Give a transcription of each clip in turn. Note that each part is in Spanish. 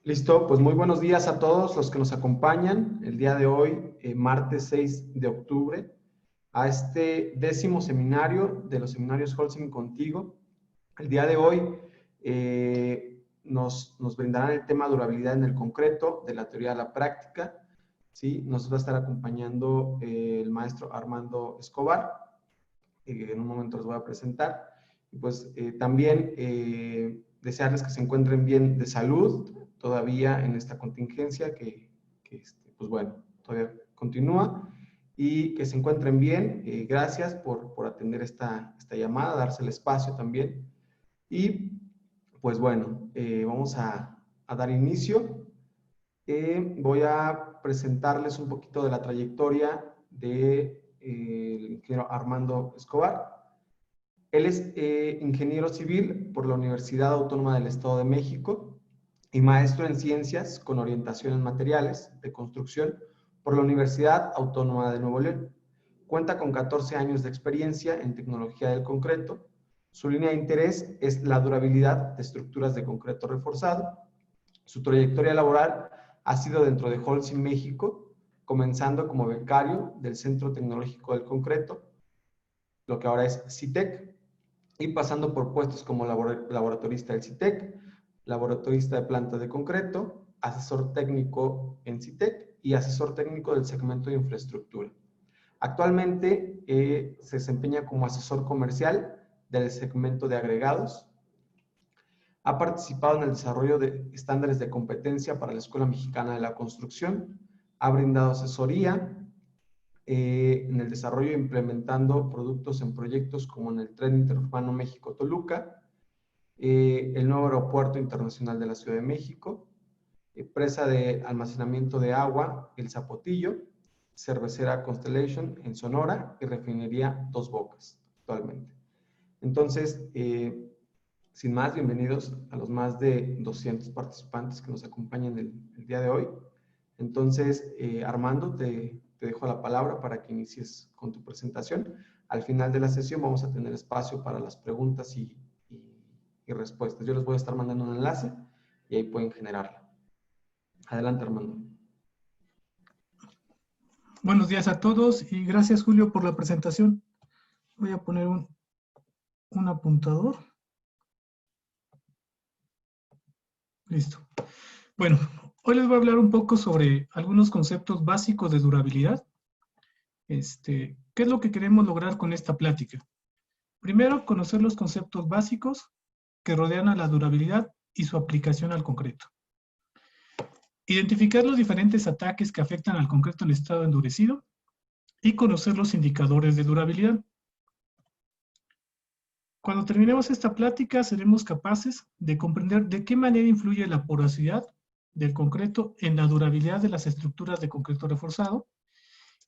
Listo, pues muy buenos días a todos los que nos acompañan el día de hoy, martes 6 de octubre, a este 10º seminario de los seminarios Holcim Contigo. El día de hoy nos brindarán el tema durabilidad en el concreto, de la teoría a la práctica. ¿Sí? Nos va a estar acompañando el maestro Armando Escobar, en un momento los voy a presentar. Y pues también desearles que se encuentren bien de salud todavía en esta contingencia pues bueno, todavía continúa, y que se encuentren bien. Gracias por atender esta llamada, darse el espacio también. Y pues bueno, vamos a dar inicio. Voy a presentarles un poquito de la trayectoria del ingeniero Armando Escobar. Él es ingeniero civil por la Universidad Autónoma del Estado de México y maestro en ciencias con orientación en materiales de construcción por la Universidad Autónoma de Nuevo León. Cuenta con 14 años de experiencia en tecnología del concreto. Su línea de interés es la durabilidad de estructuras de concreto reforzado. Su trayectoria laboral ha sido dentro de Holcim México, comenzando como becario del Centro Tecnológico del Concreto, lo que ahora es CITEC, y pasando por puestos como laboratorista del CITEC, laboratorista de planta de concreto, asesor técnico en CITEC y asesor técnico del segmento de infraestructura. Actualmente se desempeña como asesor comercial del segmento de agregados. Ha participado en el desarrollo de estándares de competencia para la Escuela Mexicana de la Construcción. Ha brindado asesoría en el desarrollo e implementando productos en proyectos como en el Tren Interurbano México-Toluca, el nuevo Aeropuerto Internacional de la Ciudad de México, presa de almacenamiento de agua El Zapotillo, cervecera Constellation en Sonora y refinería Dos Bocas actualmente. Entonces, sin más, bienvenidos a los más de 200 participantes que nos acompañan el día de hoy. Entonces, Armando, te dejo la palabra para que inicies con tu presentación. Al final de la sesión vamos a tener espacio para las preguntas y respuestas. Yo les voy a estar mandando un enlace y ahí pueden generarla. Adelante, Armando. Buenos días a todos y gracias, Julio, por la presentación. Voy a poner un apuntador. Listo. Bueno, hoy les voy a hablar un poco sobre algunos conceptos básicos de durabilidad. ¿Qué es lo que queremos lograr con esta plática? Primero, conocer los conceptos básicos que rodean a la durabilidad y su aplicación al concreto. Identificar los diferentes ataques que afectan al concreto en estado endurecido y conocer los indicadores de durabilidad. Cuando terminemos esta plática, seremos capaces de comprender de qué manera influye la porosidad del concreto en la durabilidad de las estructuras de concreto reforzado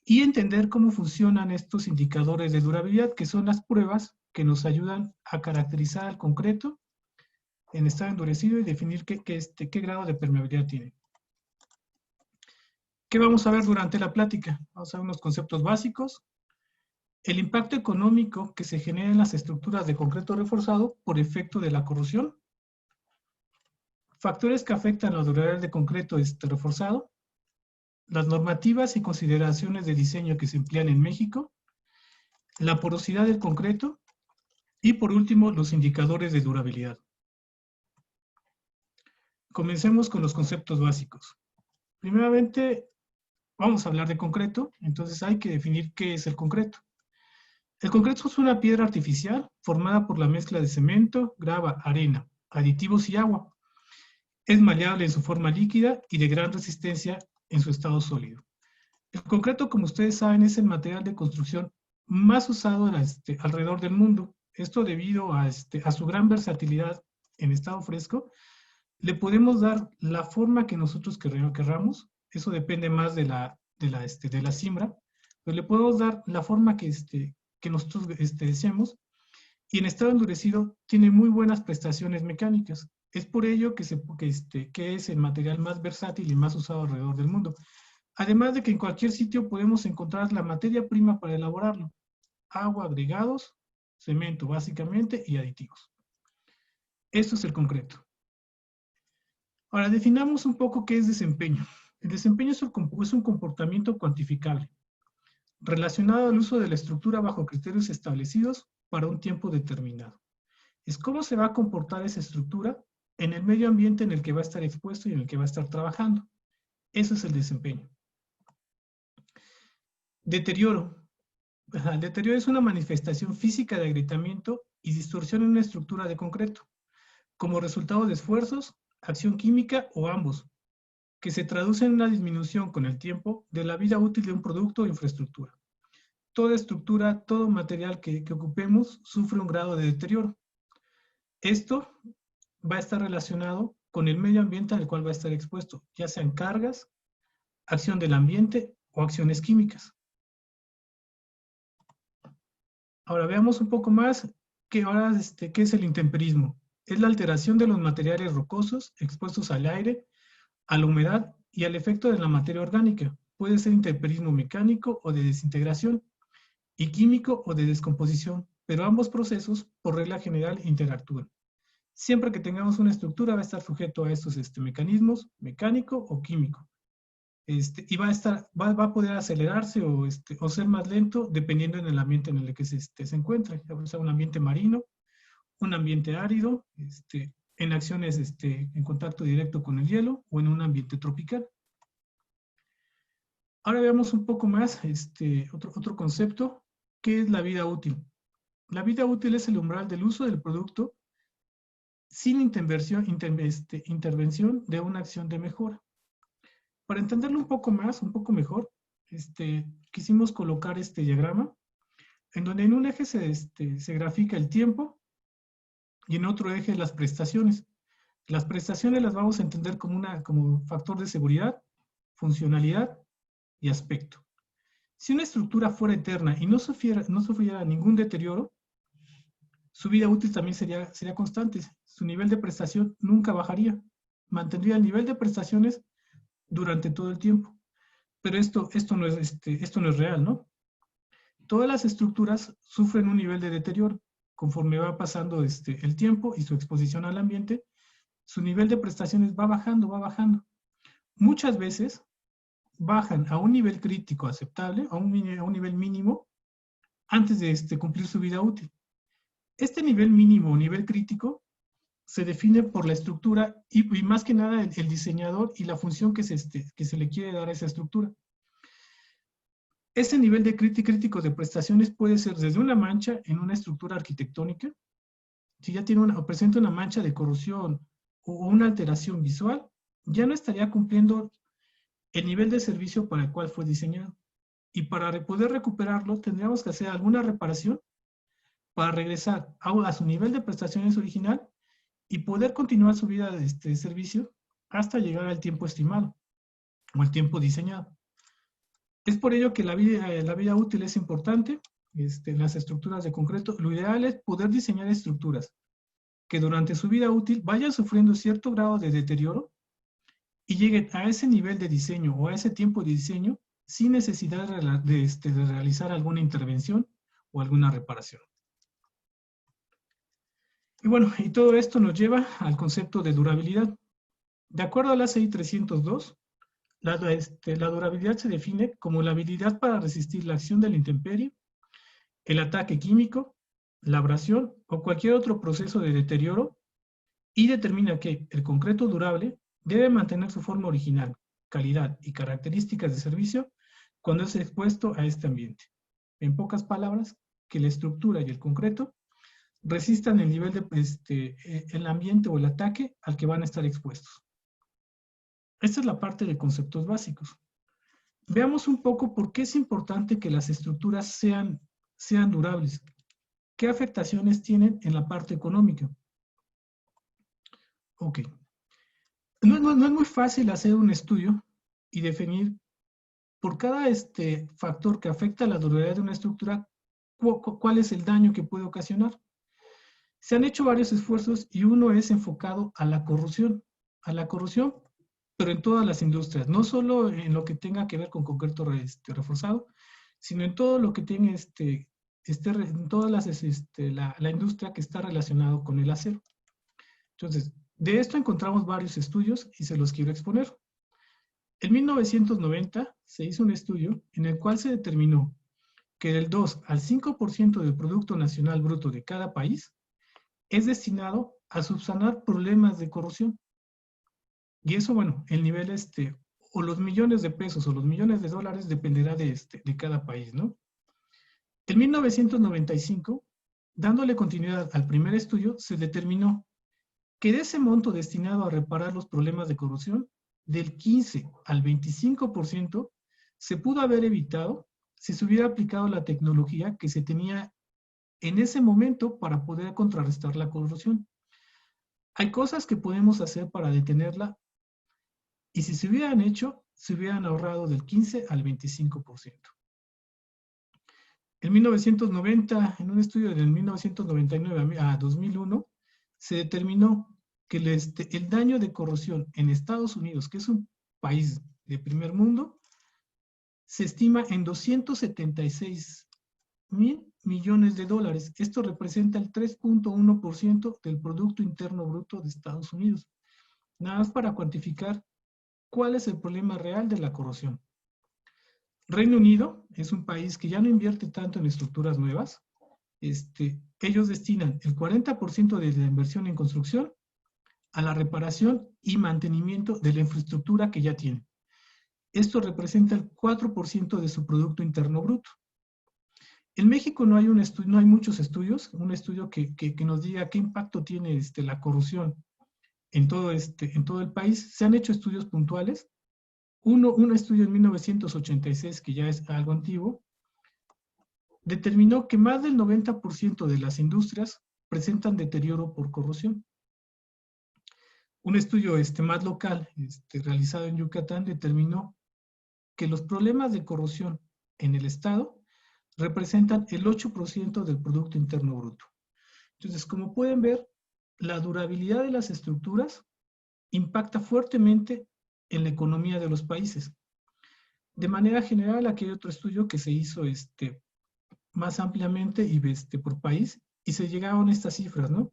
y entender cómo funcionan estos indicadores de durabilidad, que son las pruebas que nos ayudan a caracterizar al concreto en estado endurecido y definir qué grado de permeabilidad tiene. ¿Qué vamos a ver durante la plática? Vamos a ver unos conceptos básicos. El impacto económico que se genera en las estructuras de concreto reforzado por efecto de la corrosión. Factores que afectan la durabilidad de concreto reforzado. Las normativas y consideraciones de diseño que se emplean en México. La porosidad del concreto. Y por último, los indicadores de durabilidad. Comencemos con los conceptos básicos. Primeramente, vamos a hablar de concreto, entonces hay que definir qué es el concreto. El concreto es una piedra artificial formada por la mezcla de cemento, grava, arena, aditivos y agua. Es maleable en su forma líquida y de gran resistencia en su estado sólido. El concreto, como ustedes saben, es el material de construcción más usado alrededor del mundo. Esto debido a su gran versatilidad en estado fresco. Le podemos dar la forma que nosotros querramos. Eso depende más de la siembra. Pero le podemos dar la forma que nosotros deseemos. Y en estado endurecido tiene muy buenas prestaciones mecánicas. Es por ello que es el material más versátil y más usado alrededor del mundo. Además de que en cualquier sitio podemos encontrar la materia prima para elaborarlo. Agua, agregados, cemento básicamente y aditivos. Esto es el concreto. Ahora, definamos un poco qué es desempeño. El desempeño es un comportamiento cuantificable, relacionado al uso de la estructura bajo criterios establecidos para un tiempo determinado. Es cómo se va a comportar esa estructura en el medio ambiente en el que va a estar expuesto y en el que va a estar trabajando. Eso es el desempeño. Deterioro. El deterioro es una manifestación física de agrietamiento y distorsión en una estructura de concreto, como resultado de esfuerzos, acción química o ambos, que se traduce en una disminución con el tiempo de la vida útil de un producto o infraestructura. Toda estructura, todo material que ocupemos sufre un grado de deterioro. Esto va a estar relacionado con el medio ambiente al cual va a estar expuesto, ya sean cargas, acción del ambiente o acciones químicas. Ahora veamos un poco más qué es el intemperismo. Es la alteración de los materiales rocosos expuestos al aire, a la humedad y al efecto de la materia orgánica. Puede ser intemperismo mecánico o de desintegración y químico o de descomposición, pero ambos procesos, por regla general, interactúan. Siempre que tengamos una estructura va a estar sujeto a estos mecanismos, mecánico o químico. Y va a poder acelerarse o ser más lento dependiendo en el ambiente en el que se encuentre. O sea, un ambiente marino, un ambiente árido, en acciones en contacto directo con el hielo o en un ambiente tropical. Ahora veamos un poco más otro concepto, que es la vida útil. La vida útil es el umbral del uso del producto sin intervención de una acción de mejora. Para entenderlo un poco más, un poco mejor, quisimos colocar este diagrama en donde en un eje se grafica el tiempo y en otro eje las prestaciones. Las prestaciones las vamos a entender como factor de seguridad, funcionalidad y aspecto. Si una estructura fuera eterna y no sufriera ningún deterioro, su vida útil también sería constante. Su nivel de prestación nunca bajaría. Mantendría el nivel de prestaciones durante todo el tiempo. Pero esto no es real, ¿no? Todas las estructuras sufren un nivel de deterioro. Conforme va pasando el tiempo y su exposición al ambiente, su nivel de prestaciones va bajando, va bajando. Muchas veces bajan a un nivel crítico aceptable, a un nivel mínimo, antes de cumplir su vida útil. Este nivel mínimo o nivel crítico se define por la estructura y más que nada el diseñador y la función que se le quiere dar a esa estructura. Ese nivel de crítico de prestaciones puede ser desde una mancha en una estructura arquitectónica, si ya presenta una mancha de corrosión o una alteración visual, ya no estaría cumpliendo el nivel de servicio para el cual fue diseñado. Y para poder recuperarlo, tendríamos que hacer alguna reparación para regresar a su nivel de prestaciones original y poder continuar su vida de servicio hasta llegar al tiempo estimado o el tiempo diseñado. Es por ello que la vida útil es importante en las estructuras de concreto. Lo ideal es poder diseñar estructuras que durante su vida útil vayan sufriendo cierto grado de deterioro y lleguen a ese nivel de diseño o a ese tiempo de diseño sin necesidad de realizar alguna intervención o alguna reparación. Y bueno, y todo esto nos lleva al concepto de durabilidad. De acuerdo a la ACI 302, la durabilidad se define como la habilidad para resistir la acción de la intemperie, el ataque químico, la abrasión o cualquier otro proceso de deterioro, y determina que el concreto durable debe mantener su forma original, calidad y características de servicio cuando es expuesto a este ambiente. En pocas palabras, que la estructura y el concreto resistan el nivel el ambiente o el ataque al que van a estar expuestos. Esta es la parte de conceptos básicos. Veamos un poco por qué es importante que las estructuras sean durables. ¿Qué afectaciones tienen en la parte económica? Ok. No es muy fácil hacer un estudio y definir por cada factor que afecta a la durabilidad de una estructura, cuál es el daño que puede ocasionar. Se han hecho varios esfuerzos y uno es enfocado a la corrosión, pero en todas las industrias, no solo en lo que tenga que ver con concreto reforzado, sino en todo lo que tenga en todas la industria que está relacionado con el acero. Entonces, De esto encontramos varios estudios y se los quiero exponer. En 1990 se hizo un estudio en el cual se determinó que del 2 al 5% del Producto Nacional Bruto de cada país es destinado a subsanar problemas de corrupción. Y eso, bueno, el nivel o los millones de pesos o los millones de dólares dependerá de cada país, ¿no? En 1995, dándole continuidad al primer estudio, se determinó que de ese monto destinado a reparar los problemas de corrupción, del 15 al 25% se pudo haber evitado si se hubiera aplicado la tecnología que se tenía en ese momento para poder contrarrestar la corrupción. Hay cosas que podemos hacer para detenerla y si se hubieran hecho, se hubieran ahorrado del 15 al 25%. En 1990, en un estudio del 1999 a 2001, se determinó que el daño de corrupción en Estados Unidos, que es un país de primer mundo, se estima en 276.000 millones de dólares. Esto representa el 3.1% del Producto Interno Bruto de Estados Unidos. Nada más para cuantificar cuál es el problema real de la corrupción. Reino Unido es un país que ya no invierte tanto en estructuras nuevas. Ellos destinan el 40% de la inversión en construcción a la reparación y mantenimiento de la infraestructura que ya tienen. Esto representa el 4% de su Producto Interno Bruto. En México no hay muchos estudios, un estudio que nos diga qué impacto tiene la corrupción en todo el país. Se han hecho estudios puntuales. Un estudio en 1986, que ya es algo antiguo, determinó que más del 90% de las industrias presentan deterioro por corrupción. Un estudio más local, realizado en Yucatán, determinó que los problemas de corrupción en el Estado representan el 8% del Producto Interno Bruto. Entonces, como pueden ver, la durabilidad de las estructuras impacta fuertemente en la economía de los países. De manera general, aquí hay otro estudio que se hizo más ampliamente y por país, y se llegaron a estas cifras, ¿no?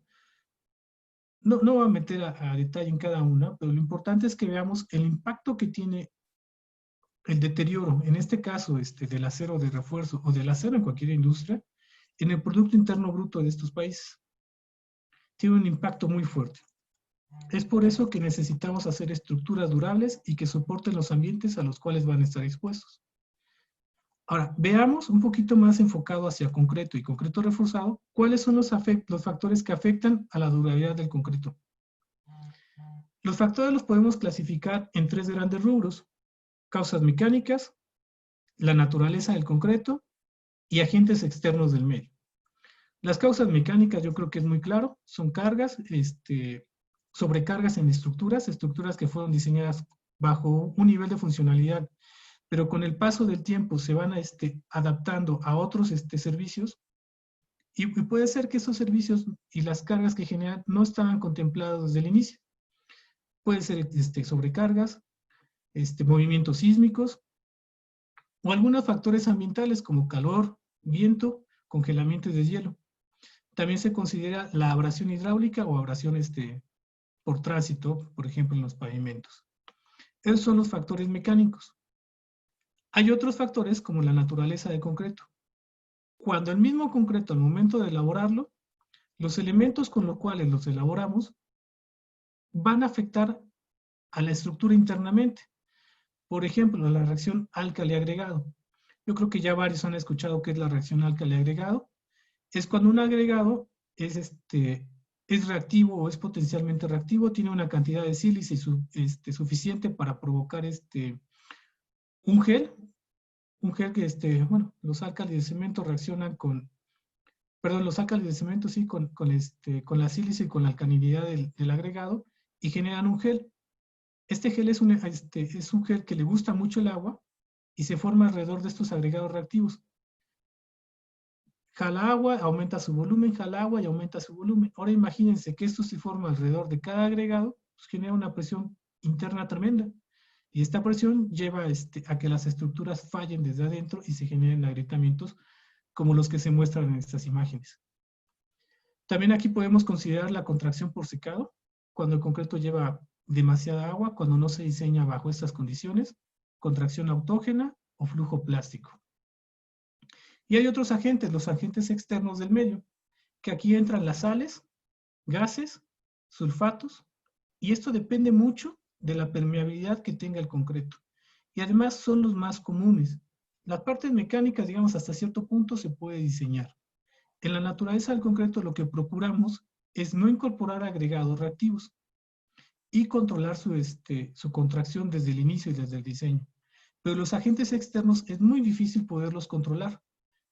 No voy a meter a detalle en cada una, pero lo importante es que veamos el impacto que tiene el deterioro, en este caso del acero de refuerzo o del acero en cualquier industria, en el Producto Interno Bruto de estos países. Tiene un impacto muy fuerte. Es por eso que necesitamos hacer estructuras durables y que soporten los ambientes a los cuales van a estar expuestos. Ahora, veamos un poquito más enfocado hacia concreto y concreto reforzado, cuáles son los factores que afectan a la durabilidad del concreto. Los factores los podemos clasificar en 3 grandes rubros: causas mecánicas, la naturaleza del concreto y agentes externos del medio. Las causas mecánicas, yo creo que es muy claro, son cargas, sobrecargas en estructuras que fueron diseñadas bajo un nivel de funcionalidad, pero con el paso del tiempo se van adaptando a otros servicios, y puede ser que esos servicios y las cargas que generan no estaban contemplados desde el inicio. Puede ser sobrecargas, movimientos sísmicos, o algunos factores ambientales como calor, viento, congelamiento de hielo. También se considera la abrasión hidráulica o abrasión por tránsito, por ejemplo, en los pavimentos. Esos son los factores mecánicos. Hay otros factores como la naturaleza del concreto. Cuando el mismo concreto, al momento de elaborarlo, los elementos con los cuales los elaboramos van a afectar a la estructura internamente. Por ejemplo, la reacción álcali-agregado. Yo creo que ya varios han escuchado qué es la reacción álcali-agregado. Es cuando un agregado es reactivo o es potencialmente reactivo, tiene una cantidad de sílice suficiente para provocar un gel que bueno, los álcalis de cemento reaccionan los álcalis de cemento sí, con la sílice y con la alcalinidad del agregado y generan un gel. Este gel es un gel que le gusta mucho el agua y se forma alrededor de estos agregados reactivos. Jala agua, aumenta su volumen, jala agua y aumenta su volumen. Ahora imagínense que esto se forma alrededor de cada agregado, pues genera una presión interna tremenda. Y esta presión lleva a que las estructuras fallen desde adentro y se generen agrietamientos como los que se muestran en estas imágenes. También aquí podemos considerar la contracción por secado. cuando el concreto lleva demasiada agua, cuando no se diseña bajo estas condiciones, contracción autógena o flujo plástico. Y hay otros agentes, los agentes externos del medio, que aquí entran las sales, gases, sulfatos, y esto depende mucho de la permeabilidad que tenga el concreto. Y además son los más comunes. Las partes mecánicas, digamos, hasta cierto punto se puede diseñar. En la naturaleza del concreto lo que procuramos es no incorporar agregados reactivos y controlar su contracción desde el inicio y desde el diseño. Pero los agentes externos es muy difícil poderlos controlar.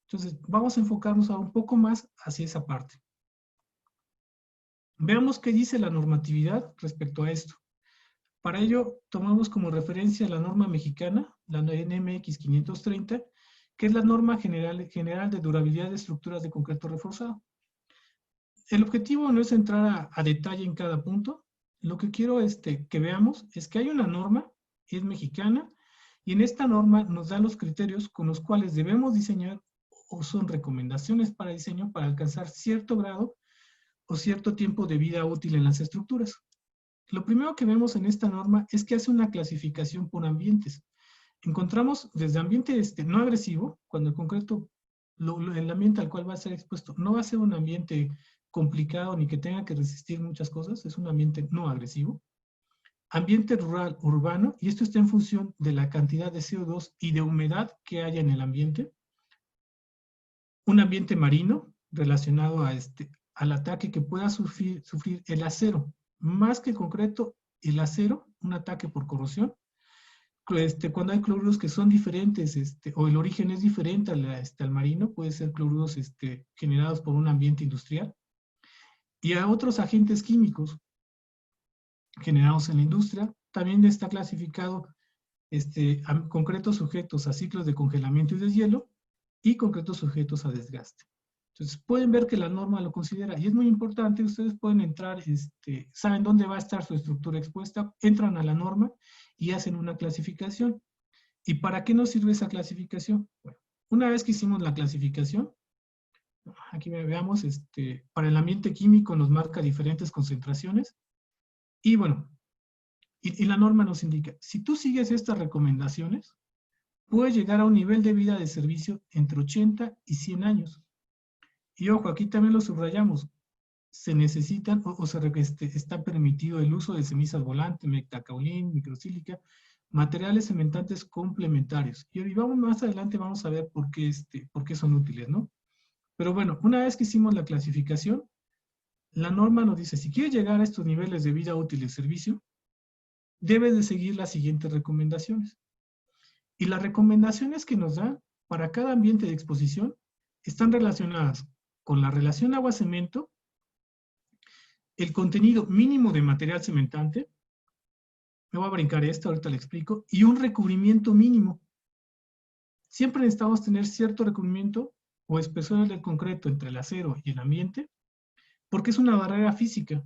Entonces, vamos a enfocarnos ahora un poco más hacia esa parte. Veamos qué dice la normatividad respecto a esto. Para ello, tomamos como referencia la norma mexicana, la NMX 530, que es la norma general de durabilidad de estructuras de concreto reforzado. El objetivo no es entrar a detalle en cada punto. Lo que quiero que veamos es que hay una norma, es mexicana, y en esta norma nos da los criterios con los cuales debemos diseñar o son recomendaciones para diseño para alcanzar cierto grado o cierto tiempo de vida útil en las estructuras. Lo primero que vemos en esta norma es que hace una clasificación por ambientes. Encontramos desde ambiente no agresivo, cuando el concreto, el ambiente al cual va a ser expuesto, no va a ser un ambiente complicado ni que tenga que resistir muchas cosas, es un ambiente no agresivo. Ambiente rural, urbano, y esto está en función de la cantidad de CO2 y de humedad que haya en el ambiente. Un ambiente marino, relacionado al ataque que pueda sufrir el acero. Más que concreto, el acero, un ataque por corrosión. Cuando hay cloruros que son diferentes, o el origen es diferente al marino, puede ser cloruros generados por un ambiente industrial. Y a otros agentes químicos generados en la industria, también está clasificado concretos sujetos a ciclos de congelamiento y deshielo y concretos sujetos a desgaste. Entonces, pueden ver que la norma lo considera, y es muy importante, ustedes pueden entrar, saben dónde va a estar su estructura expuesta, entran a la norma y hacen una clasificación. ¿Y para qué nos sirve esa clasificación? Bueno, una vez que hicimos la clasificación, aquí veamos, para el ambiente químico nos marca diferentes concentraciones, y bueno, y la norma nos indica, si tú sigues estas recomendaciones, puedes llegar a un nivel de vida de servicio entre 80 y 100 años. Y ojo, aquí también lo subrayamos, se necesitan está permitido el uso de cenizas volantes, metacaolín, microsílica, materiales cementantes complementarios. Y vamos más adelante, vamos a ver por qué son útiles, ¿no? Pero bueno, una vez que hicimos la clasificación, la norma nos dice, si quieres llegar a estos niveles de vida útil de servicio, debes de seguir las siguientes recomendaciones. Y las recomendaciones que nos dan para cada ambiente de exposición están relacionadas con la relación agua-cemento, el contenido mínimo de material cementante, me voy a brincar esto, ahorita le explico, y un recubrimiento mínimo. Siempre necesitamos tener cierto recubrimiento o espesor del concreto entre el acero y el ambiente, porque es una barrera física.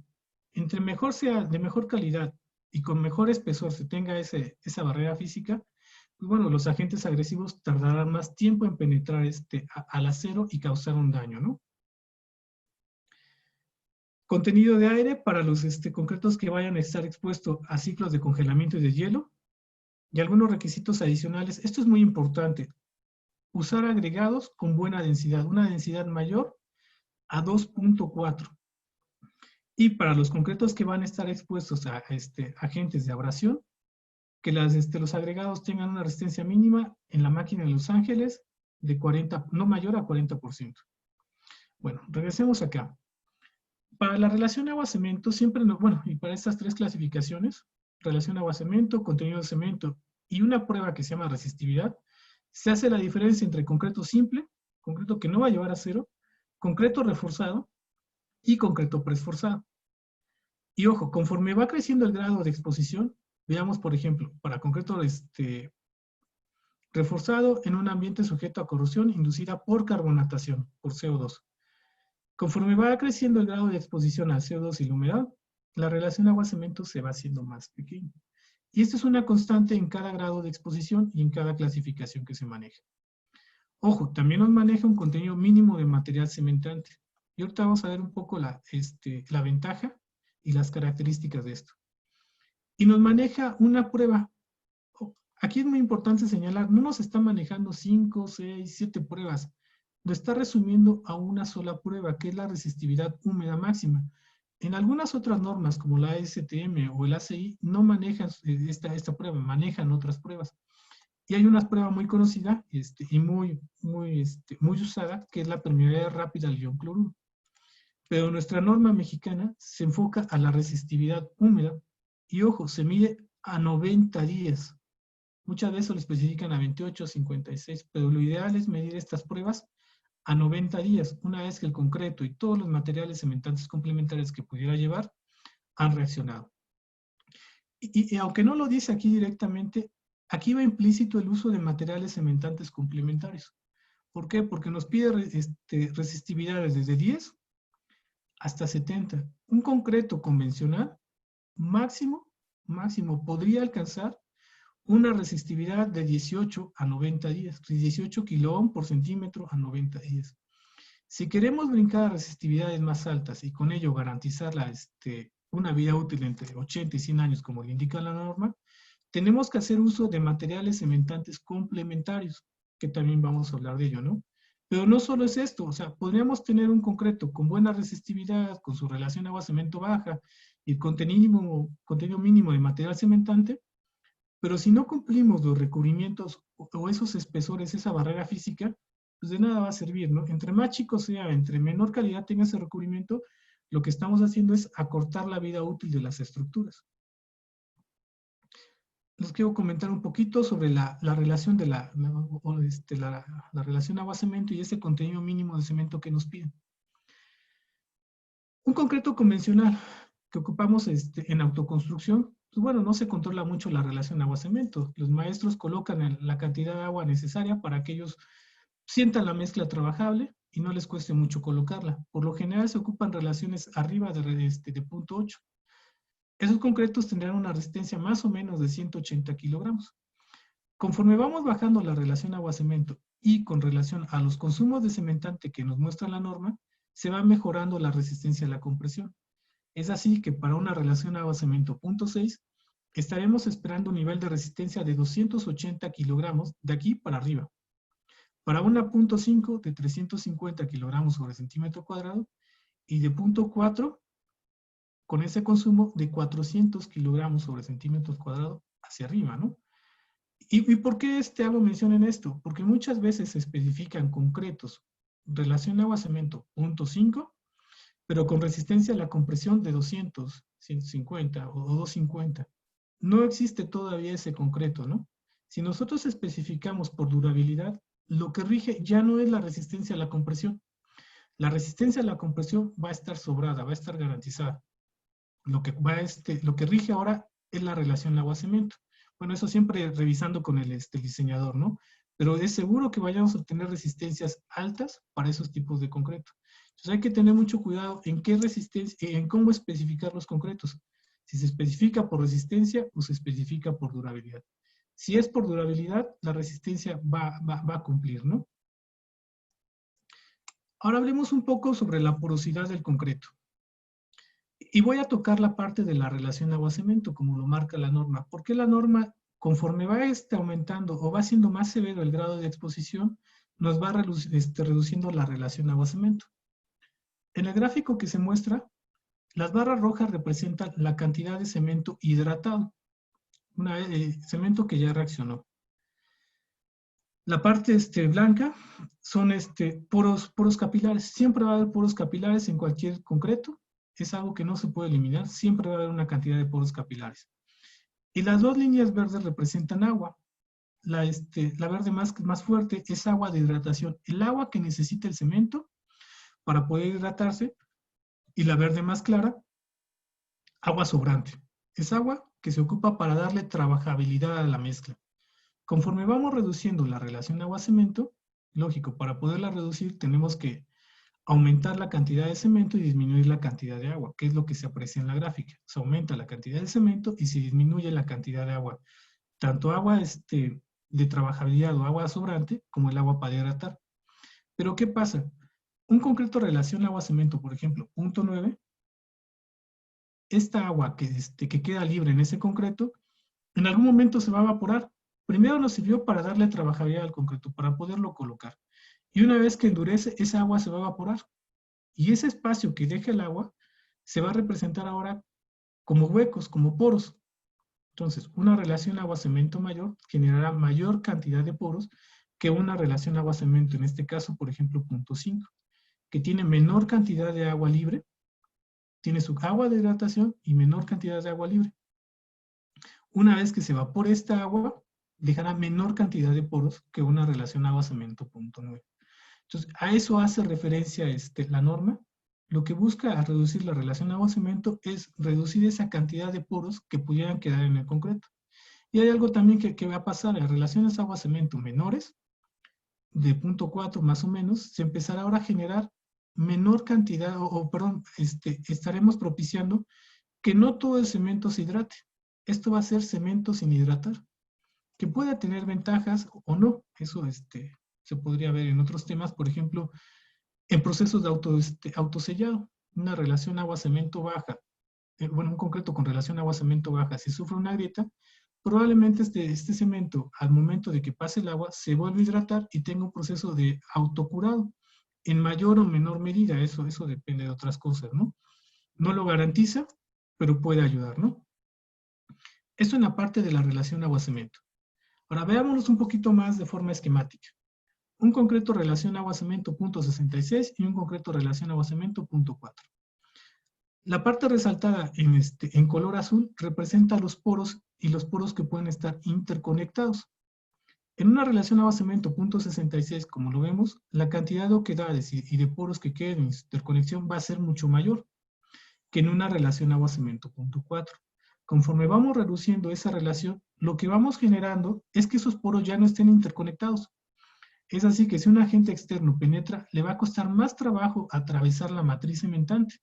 Entre mejor sea, de mejor calidad y con mejor espesor se tenga esa barrera física, pues bueno, los agentes agresivos tardarán más tiempo en penetrar al acero y causar un daño, ¿no? Contenido de aire para los concretos que vayan a estar expuestos a ciclos de congelamiento y de hielo. Y algunos requisitos adicionales. Esto es muy importante. Usar agregados con buena densidad, una densidad mayor a 2.4. Y para los concretos que van a estar expuestos a agentes de abrasión, que los agregados tengan una resistencia mínima en la máquina de Los Ángeles de 40, no mayor a 40%. Bueno, regresemos acá. Para la relación agua-cemento, siempre, bueno, y para estas tres clasificaciones, relación agua-cemento, contenido de cemento y una prueba que se llama resistividad, se hace la diferencia entre concreto simple, concreto que no va a llevar acero, concreto reforzado y concreto preesforzado. Y ojo, conforme va creciendo el grado de exposición, veamos, por ejemplo, para concreto reforzado en un ambiente sujeto a corrosión inducida por carbonatación, por CO2. Conforme va creciendo el grado de exposición al CO2 y la humedad, la relación agua-cemento se va haciendo más pequeña. Y esto es una constante en cada grado de exposición y en cada clasificación que se maneja. Ojo, también nos maneja un contenido mínimo de material cementante. Y ahorita vamos a ver un poco la ventaja y las características de esto. Y nos maneja una prueba. Aquí es muy importante señalar, no nos está manejando 5, 6, 7 pruebas. Lo está resumiendo a una sola prueba, que es la resistividad húmeda máxima. En algunas otras normas, como la STM o el ACI, no manejan esta prueba, manejan otras pruebas. Y hay una prueba muy conocida y muy usada, que es la permeabilidad rápida al ion cloruro. Pero nuestra norma mexicana se enfoca a la resistividad húmeda y, ojo, se mide a 90 días. Muchas veces lo especifican a 28, 56, pero lo ideal es medir estas pruebas a 90 días, una vez que el concreto y todos los materiales cementantes complementarios que pudiera llevar han reaccionado. Y aunque no lo dice aquí directamente, aquí va implícito el uso de materiales cementantes complementarios. ¿Por qué? Porque nos pide resistividades desde 10 hasta 70. Un concreto convencional máximo podría alcanzar una resistividad de 18 a 90 días, 18 kiloohm por centímetro a 90 días. Si queremos brincar a resistividades más altas y con ello garantizar una vida útil entre 80 y 100 años, como le indica la norma, tenemos que hacer uso de materiales cementantes complementarios, que también vamos a hablar de ello, ¿no? Pero no solo es esto, o sea, podríamos tener un concreto con buena resistividad, con su relación agua-cemento baja y el contenido mínimo de material cementante, pero si no cumplimos los recubrimientos o esos espesores, esa barrera física, pues de nada va a servir, ¿no? Entre más chico sea, entre menor calidad tenga ese recubrimiento, lo que estamos haciendo es acortar la vida útil de las estructuras. Les quiero comentar un poquito sobre la relación de la relación agua-cemento y ese contenido mínimo de cemento que nos piden. Un concreto convencional que ocupamos en autoconstrucción, pues bueno, no se controla mucho la relación agua-cemento. Los maestros colocan la cantidad de agua necesaria para que ellos sientan la mezcla trabajable y no les cueste mucho colocarla. Por lo general se ocupan relaciones arriba de 0.8. Esos concretos tendrán una resistencia más o menos de 180 kilogramos. Conforme vamos bajando la relación agua-cemento y con relación a los consumos de cementante que nos muestra la norma, se va mejorando la resistencia a la compresión. Es así que para una relación agua-cemento 0.6, estaremos esperando un nivel de resistencia de 280 kilogramos de aquí para arriba. Para una 0.5 de 350 kilogramos sobre centímetro cuadrado y de 0.4 con ese consumo de 400 kilogramos sobre centímetros cuadrados hacia arriba, ¿no? ¿Y por qué hago mención en esto? Porque muchas veces se especifican concretos relación agua-cemento 0.5, pero con resistencia a la compresión de 200, 150 o 250. No existe todavía ese concreto, ¿no? Si nosotros especificamos por durabilidad, lo que rige ya no es la resistencia a la compresión. La resistencia a la compresión va a estar sobrada, va a estar garantizada. Lo que rige ahora es la relación agua-cemento. Bueno, eso siempre revisando con el diseñador, ¿no? Pero es seguro que vayamos a obtener resistencias altas para esos tipos de concreto. Entonces hay que tener mucho cuidado en qué resistencia, en cómo especificar los concretos. Si se especifica por resistencia o se especifica por durabilidad. Si es por durabilidad, la resistencia va a cumplir, ¿no? Ahora hablemos un poco sobre la porosidad del concreto. Y voy a tocar la parte de la relación agua-cemento, como lo marca la norma. ¿Por qué la norma, conforme va aumentando o va siendo más severo el grado de exposición, nos va reduciendo la relación agua-cemento? En el gráfico que se muestra, las barras rojas representan la cantidad de cemento hidratado, cemento que ya reaccionó. La parte blanca son poros capilares. Siempre va a haber poros capilares en cualquier concreto. Es algo que no se puede eliminar. Siempre va a haber una cantidad de poros capilares. Y las dos líneas verdes representan agua. La verde más fuerte es agua de hidratación. El agua que necesita el cemento para poder hidratarse. Y la verde más clara, agua sobrante. Es agua que se ocupa para darle trabajabilidad a la mezcla. Conforme vamos reduciendo la relación agua-cemento, lógico, para poderla reducir tenemos que aumentar la cantidad de cemento y disminuir la cantidad de agua, que es lo que se aprecia en la gráfica. Se aumenta la cantidad de cemento y se disminuye la cantidad de agua. Tanto agua de trabajabilidad o agua sobrante, como el agua para hidratar. Pero ¿qué pasa? Un concreto relación agua-cemento, por ejemplo, 0.9, esta agua que queda libre en ese concreto, en algún momento se va a evaporar. Primero nos sirvió para darle trabajabilidad al concreto, para poderlo colocar. Y una vez que endurece, esa agua se va a evaporar. Y ese espacio que deja el agua se va a representar ahora como huecos, como poros. Entonces, una relación agua-cemento mayor generará mayor cantidad de poros que una relación agua-cemento, en este caso, por ejemplo, 0.5, que tiene menor cantidad de agua libre, tiene su agua de hidratación y menor cantidad de agua libre. Una vez que se evapore esta agua, dejará menor cantidad de poros que una relación agua-cemento 0.9. Entonces, a eso hace referencia la norma. Lo que busca a reducir la relación agua-cemento es reducir esa cantidad de poros que pudieran quedar en el concreto. Y hay algo también que va a pasar, en relaciones agua-cemento menores, de 0.4 más o menos, se empezará ahora a generar menor cantidad, perdón, estaremos propiciando que no todo el cemento se hidrate. Esto va a ser cemento sin hidratar, que pueda tener ventajas o no. Eso se podría ver en otros temas, por ejemplo, en procesos de autosellado. Una relación agua-cemento baja, bueno, un concreto con relación agua-cemento baja, si sufre una grieta, probablemente este cemento, al momento de que pase el agua, se vuelve a hidratar y tenga un proceso de autocurado, en mayor o menor medida. Eso depende de otras cosas, ¿no? No lo garantiza, pero puede ayudar, ¿no? Esto en la parte de la relación agua-cemento. Ahora veámoslos un poquito más de forma esquemática. Un concreto relación agua-cemento 0.66 y un concreto relación agua-cemento 0.4. La parte resaltada en color azul representa los poros y los poros que pueden estar interconectados. En una relación agua-cemento 0.66, como lo vemos, la cantidad de oquedades y de poros que queden en interconexión va a ser mucho mayor que en una relación agua-cemento 0.4. Conforme vamos reduciendo esa relación, lo que vamos generando es que esos poros ya no estén interconectados. Es así que si un agente externo penetra, le va a costar más trabajo atravesar la matriz cementante.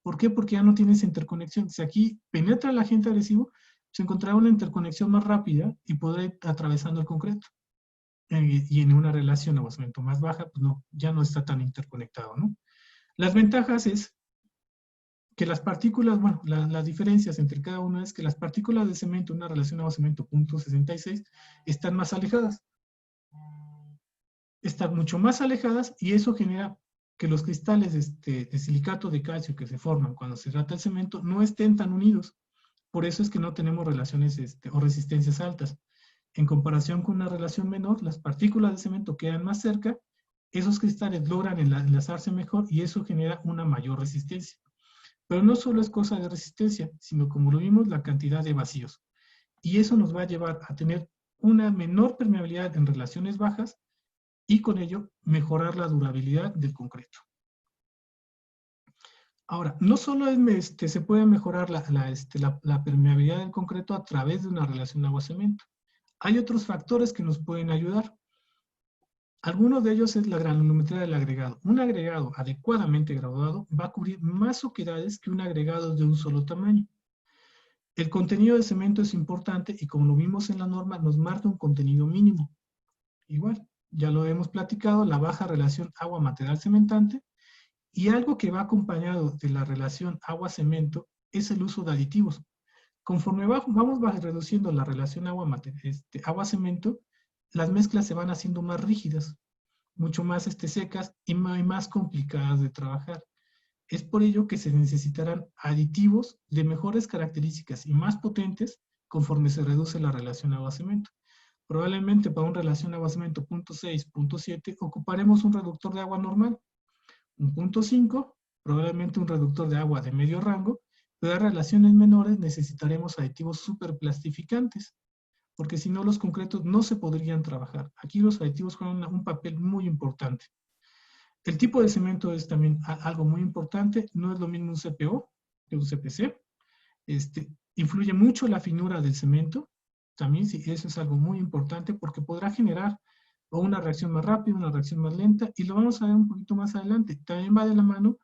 ¿Por qué? Porque ya no tiene esa interconexión. Si aquí penetra el agente agresivo, se encontrará una interconexión más rápida y podrá ir atravesando el concreto. Y en una relación agua-cemento más baja, pues no, ya no está tan interconectado, ¿no? Las ventajas es que las partículas, bueno, las diferencias entre cada una es que las partículas de cemento en una relación agua-cemento 0.66 están más alejadas. Están mucho más alejadas y eso genera que los cristales de silicato de calcio que se forman cuando se trata el cemento no estén tan unidos. Por eso es que no tenemos relaciones o resistencias altas. En comparación con una relación menor, las partículas de cemento quedan más cerca, esos cristales logran enlazarse mejor y eso genera una mayor resistencia. Pero no solo es cosa de resistencia, sino como lo vimos, la cantidad de vacíos. Y eso nos va a llevar a tener una menor permeabilidad en relaciones bajas y con ello mejorar la durabilidad del concreto. Ahora, no solo se puede mejorar la permeabilidad del concreto a través de una relación agua-cemento. Hay otros factores que nos pueden ayudar. Algunos de ellos es la granulometría del agregado. Un agregado adecuadamente graduado va a cubrir más oquedades que un agregado de un solo tamaño. El contenido de cemento es importante y como lo vimos en la norma, nos marca un contenido mínimo. Igual, ya lo hemos platicado, la baja relación agua-material cementante. Y algo que va acompañado de la relación agua-cemento es el uso de aditivos. Conforme vamos reduciendo la relación agua-cemento, las mezclas se van haciendo más rígidas, mucho más secas y más complicadas de trabajar. Es por ello que se necesitarán aditivos de mejores características y más potentes conforme se reduce la relación agua-cemento. Probablemente para una relación agua-cemento 0.6, 0.7 ocuparemos un reductor de agua normal. Un 0.5, probablemente un reductor de agua de medio rango, pero a relaciones menores necesitaremos aditivos superplastificantes, porque si no los concretos no se podrían trabajar. Aquí los aditivos juegan un papel muy importante. El tipo de cemento es también algo muy importante, no es lo mismo un CPO que un CPC. Influye mucho la finura del cemento, también sí, eso es algo muy importante porque podrá generar o una reacción más rápida, una reacción más lenta, y lo vamos a ver un poquito más adelante. También va de la mano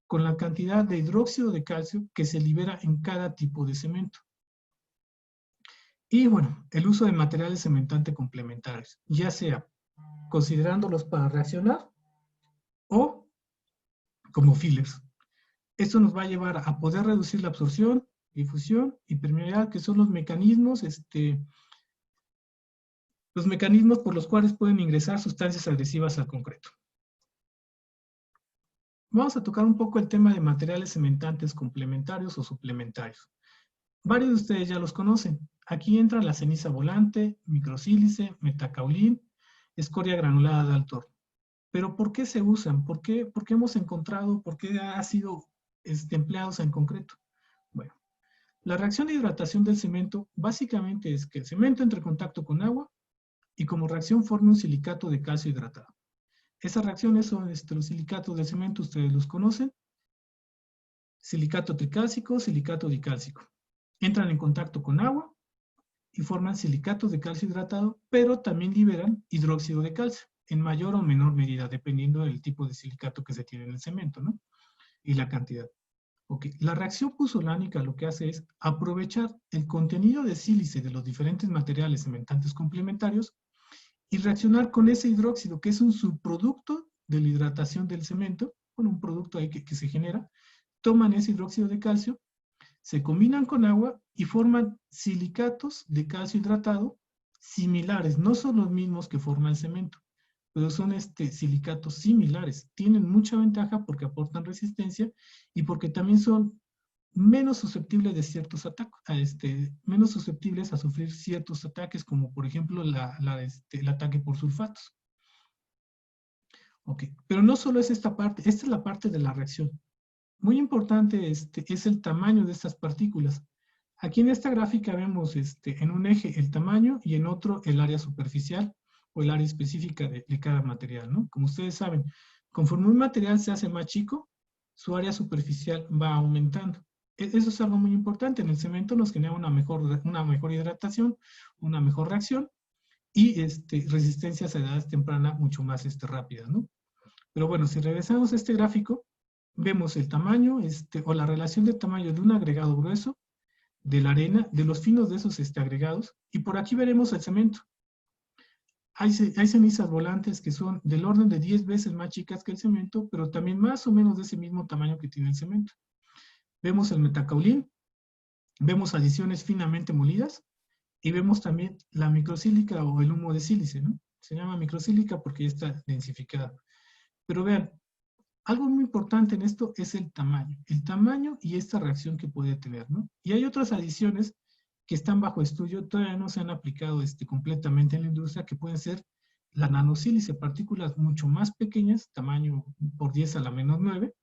con la cantidad de hidróxido de calcio que se libera en cada tipo de cemento. Y bueno, el uso de materiales cementantes complementarios, ya sea considerándolos para reaccionar o como fillers. Esto nos va a llevar a poder reducir la absorción, difusión y permeabilidad, que son los mecanismos por los cuales pueden ingresar sustancias agresivas al concreto. Vamos a tocar un poco el tema de materiales cementantes complementarios o suplementarios. Varios de ustedes ya los conocen. Aquí entra la ceniza volante, microsílice, metacaolín, escoria granulada de alto horno. Pero ¿por qué se usan? ¿Por qué hemos encontrado, por qué ha sido empleados en concreto? Bueno, la reacción de hidratación del cemento básicamente es que el cemento entre en contacto con agua y como reacción forme un silicato de calcio hidratado. Esas reacciones son los silicatos de cemento, ustedes los conocen. Silicato tricálcico, silicato dicálcico. Entran en contacto con agua y forman silicatos de calcio hidratado, pero también liberan hidróxido de calcio, en mayor o menor medida, dependiendo del tipo de silicato que se tiene en el cemento, ¿no? Y la cantidad. Okay. La reacción puzolánica lo que hace es aprovechar el contenido de sílice de los diferentes materiales cementantes complementarios y reaccionar con ese hidróxido, que es un subproducto de la hidratación del cemento, con un producto ahí que se genera, toman ese hidróxido de calcio, se combinan con agua y forman silicatos de calcio hidratado similares, no son los mismos que forma el cemento, pero son silicatos similares. Tienen mucha ventaja porque aportan resistencia y porque también son menos susceptibles de ciertos ataques, menos susceptibles a sufrir ciertos ataques, como por ejemplo el ataque por sulfatos. Ok, pero no solo es esta parte, esta es la parte de la reacción. Muy importante es el tamaño de estas partículas. Aquí en esta gráfica vemos en un eje el tamaño y en otro el área superficial o el área específica de cada material, ¿no? Como ustedes saben, conforme un material se hace más chico, su área superficial va aumentando. Eso es algo muy importante. En el cemento nos genera una mejor hidratación, una mejor reacción y resistencias a edades tempranas mucho más rápidas, ¿no? Pero bueno, si regresamos a este gráfico, vemos el tamaño o la relación de tamaño de un agregado grueso, de la arena, de los finos de esos agregados, y por aquí veremos el cemento. Hay cenizas volantes que son del orden de 10 veces más chicas que el cemento, pero también más o menos de ese mismo tamaño que tiene el cemento. Vemos el metacaolín, vemos adiciones finamente molidas, y vemos también la microsílica o el humo de sílice, ¿no? Se llama microsílica porque ya está densificada. Pero vean, algo muy importante en esto es el tamaño y esta reacción que puede tener, ¿no? Y hay otras adiciones que están bajo estudio, todavía no se han aplicado completamente en la industria, que pueden ser la nanosílice, partículas mucho más pequeñas, tamaño por 10 a la menos 9,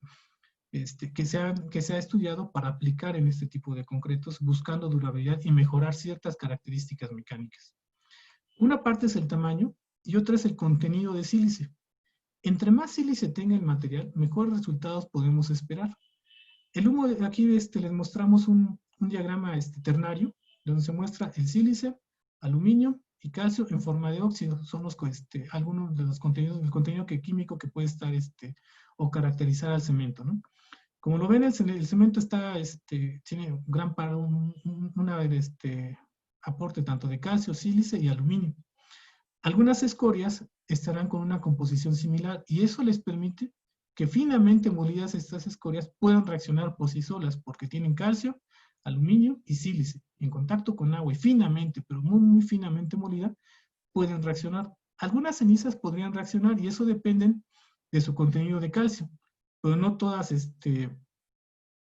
que se ha estudiado para aplicar en este tipo de concretos, buscando durabilidad y mejorar ciertas características mecánicas. Una parte es el tamaño y otra es el contenido de sílice. Entre más sílice tenga el material, mejores resultados podemos esperar. El humo, aquí les mostramos un diagrama ternario, donde se muestra el sílice, aluminio y calcio en forma de óxido. Son algunos de los contenidos, el contenido químico que puede estar o caracterizar al cemento, ¿no? Como lo ven, el cemento tiene un aporte tanto de calcio, sílice y aluminio. Algunas escorias estarán con una composición similar y eso les permite que finamente molidas estas escorias puedan reaccionar por sí solas porque tienen calcio, aluminio y sílice en contacto con agua y finamente, pero muy, muy finamente molida, pueden reaccionar. Algunas cenizas podrían reaccionar y eso depende de su contenido de calcio, pero no todas,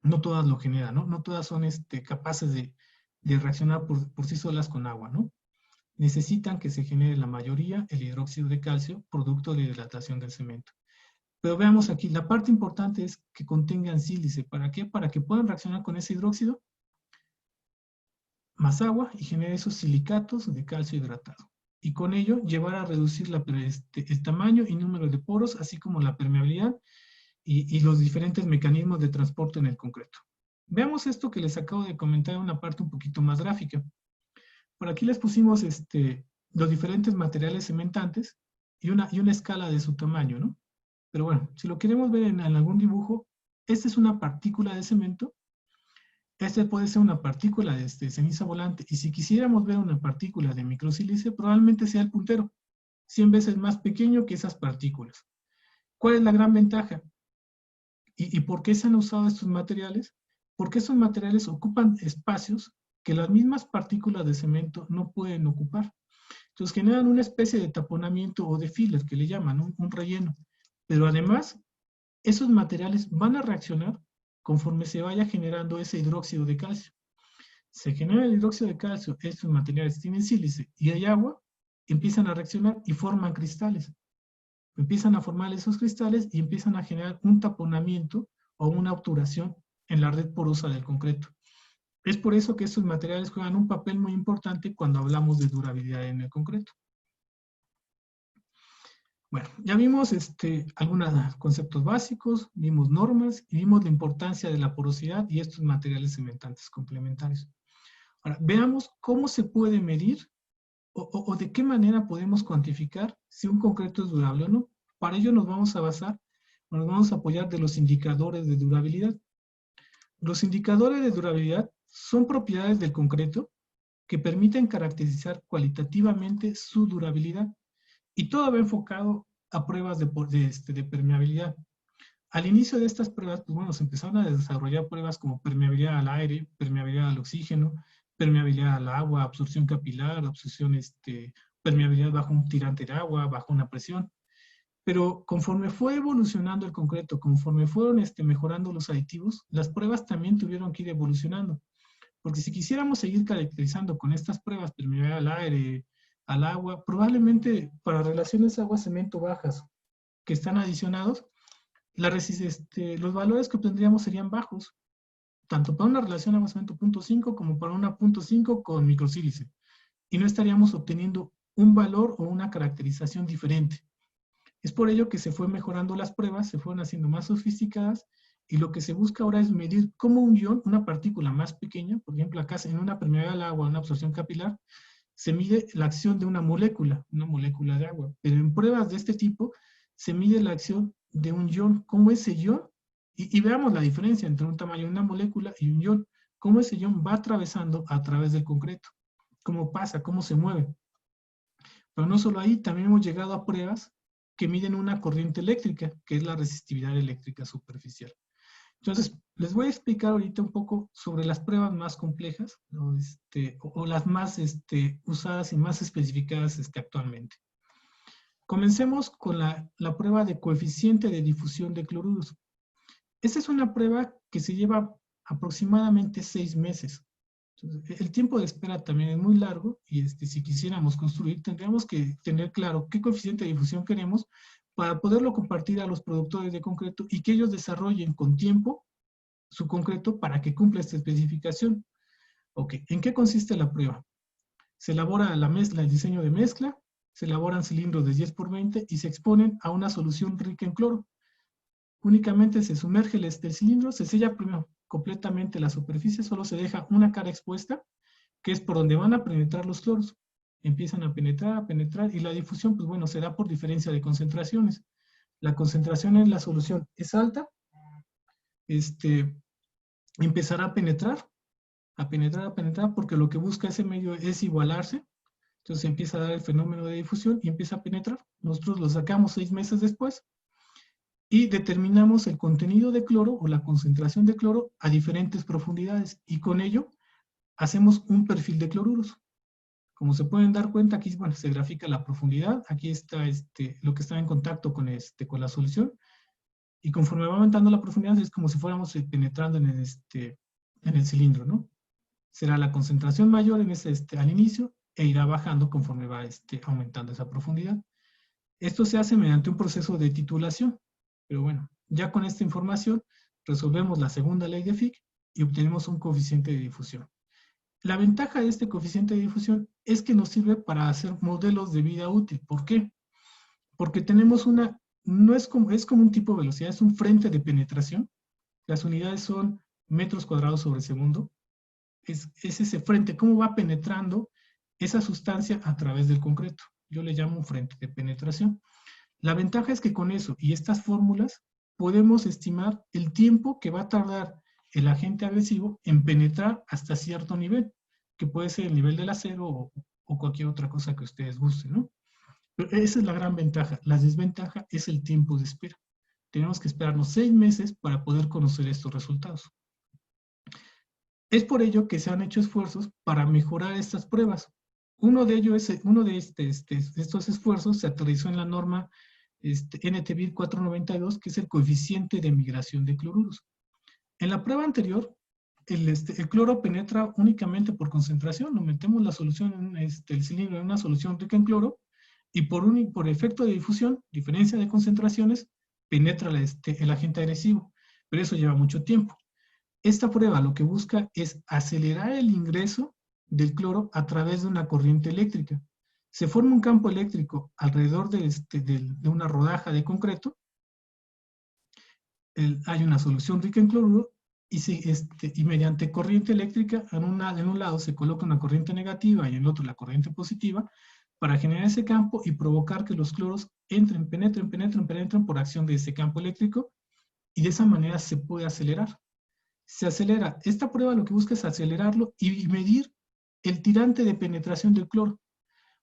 no todas lo generan, ¿no? No todas son capaces de reaccionar por sí solas con agua, ¿no? Necesitan que se genere la mayoría el hidróxido de calcio, producto de la hidratación del cemento. Pero veamos aquí, la parte importante es que contengan sílice. ¿Para qué? Para que puedan reaccionar con ese hidróxido más agua y genere esos silicatos de calcio hidratado. Y con ello llevar a reducir el tamaño y número de poros, así como la permeabilidad y los diferentes mecanismos de transporte en el concreto. Veamos esto que les acabo de comentar en una parte un poquito más gráfica. Por aquí les pusimos los diferentes materiales cementantes y una escala de su tamaño, ¿no? Pero bueno, si lo queremos ver en algún dibujo, esta es una partícula de cemento, este puede ser una partícula de ceniza volante, y si quisiéramos ver una partícula de microsílice, probablemente sea el puntero, 100 veces más pequeño que esas partículas. ¿Cuál es la gran ventaja? ¿Y por qué se han usado estos materiales? Porque estos materiales ocupan espacios que las mismas partículas de cemento no pueden ocupar. Entonces generan una especie de taponamiento o de filler, que le llaman, un relleno. Pero además, esos materiales van a reaccionar conforme se vaya generando ese hidróxido de calcio. Se genera el hidróxido de calcio, estos materiales tienen sílice y hay agua, empiezan a reaccionar y forman cristales. Empiezan a formar esos cristales y empiezan a generar un taponamiento o una obturación en la red porosa del concreto. Es por eso que estos materiales juegan un papel muy importante cuando hablamos de durabilidad en el concreto. Bueno, ya vimos algunos conceptos básicos, vimos normas y vimos la importancia de la porosidad y estos materiales cementantes complementarios. Ahora, veamos cómo se puede medir o de qué manera podemos cuantificar si un concreto es durable o no. Para ello nos vamos a basar, o nos vamos a apoyar de los indicadores de durabilidad. Los indicadores de durabilidad son propiedades del concreto que permiten caracterizar cualitativamente su durabilidad. Y todo va enfocado a pruebas de permeabilidad. Al inicio de estas pruebas, pues bueno, se empezaron a desarrollar pruebas como permeabilidad al aire, permeabilidad al oxígeno, permeabilidad al agua, absorción capilar, permeabilidad bajo un tirante de agua, bajo una presión. Pero conforme fue evolucionando el concreto, conforme fueron mejorando los aditivos, las pruebas también tuvieron que ir evolucionando. Porque si quisiéramos seguir caracterizando con estas pruebas, permeabilidad al aire, al agua, probablemente para relaciones agua-cemento bajas que están adicionados, los valores que obtendríamos serían bajos, tanto para una relación agua-cemento 0.5 como para una 0.5 con microsílice. Y no estaríamos obteniendo un valor o una caracterización diferente. Es por ello que se fue mejorando las pruebas, se fueron haciendo más sofisticadas, y lo que se busca ahora es medir cómo un ion, una partícula más pequeña, por ejemplo acá en una permeabilidad al agua, una absorción capilar, se mide la acción de una molécula de agua. Pero en pruebas de este tipo, se mide la acción de un ion, cómo ese ion, y veamos la diferencia entre un tamaño de una molécula y un ion, cómo ese ion va atravesando a través del concreto, cómo pasa, cómo se mueve. Pero no solo ahí, también hemos llegado a pruebas que miden una corriente eléctrica, que es la resistividad eléctrica superficial. Entonces, les voy a explicar ahorita un poco sobre las pruebas más complejas, ¿no? O las más usadas y más especificadas actualmente. Comencemos con la prueba de coeficiente de difusión de cloruros. Esta es una prueba que se lleva aproximadamente 6 meses. Entonces, el tiempo de espera también es muy largo y si quisiéramos construir, tendríamos que tener claro qué coeficiente de difusión queremos para poderlo compartir a los productores de concreto y que ellos desarrollen con tiempo su concreto para que cumpla esta especificación. Ok, ¿en qué consiste la prueba? Se elabora la mezcla, el diseño de mezcla, se elaboran cilindros de 10×20 y se exponen a una solución rica en cloro. Únicamente se sumerge el cilindro, se sella primero completamente la superficie, solo se deja una cara expuesta, que es por donde van a penetrar los cloros. Empiezan a penetrar, y la difusión, pues bueno, se da por diferencia de concentraciones. La concentración en la solución es alta, empezará a penetrar, porque lo que busca ese medio es igualarse. Entonces empieza a dar el fenómeno de difusión y empieza a penetrar. Nosotros lo sacamos 6 meses después y determinamos el contenido de cloro o la concentración de cloro a diferentes profundidades, y con ello hacemos un perfil de cloruros. Como se pueden dar cuenta, aquí bueno, se grafica la profundidad, aquí está lo que está en contacto con la solución, y conforme va aumentando la profundidad es como si fuéramos penetrando en el cilindro, ¿no? Será la concentración mayor en al inicio e irá bajando conforme va aumentando esa profundidad. Esto se hace mediante un proceso de titulación, pero bueno, ya con esta información resolvemos la segunda ley de Fick y obtenemos un coeficiente de difusión. La ventaja de este coeficiente de difusión es que nos sirve para hacer modelos de vida útil. ¿Por qué? Porque tenemos es como un tipo de velocidad, es un frente de penetración. Las unidades son metros cuadrados sobre segundo. Es ese frente, cómo va penetrando esa sustancia a través del concreto. Yo le llamo un frente de penetración. La ventaja es que con eso y estas fórmulas podemos estimar el tiempo que va a tardar el agente agresivo en penetrar hasta cierto nivel, que puede ser el nivel del acero o cualquier otra cosa que ustedes gusten, ¿no? Pero esa es la gran ventaja. La desventaja es el tiempo de espera. tenemos que esperarnos 6 meses para poder conocer estos resultados. Es por ello que se han hecho esfuerzos para mejorar estas pruebas. Uno de estos esfuerzos se aterrizó en la norma NTBIR 492, que es el coeficiente de migración de cloruros. En la prueba anterior, el cloro penetra únicamente por concentración. Nos metemos la solución, el cilindro en una solución rica en cloro, y por efecto de difusión, diferencia de concentraciones, penetra el agente agresivo. Pero eso lleva mucho tiempo. Esta prueba lo que busca es acelerar el ingreso del cloro a través de una corriente eléctrica. Se forma un campo eléctrico alrededor de una rodaja de concreto. Hay una solución rica en cloruro y mediante corriente eléctrica en un lado se coloca una corriente negativa y en el otro la corriente positiva para generar ese campo y provocar que los cloros penetren por acción de ese campo eléctrico, y de esa manera se puede acelerar. Se acelera. Esta prueba lo que busca es acelerarlo y medir el tirante de penetración del cloro.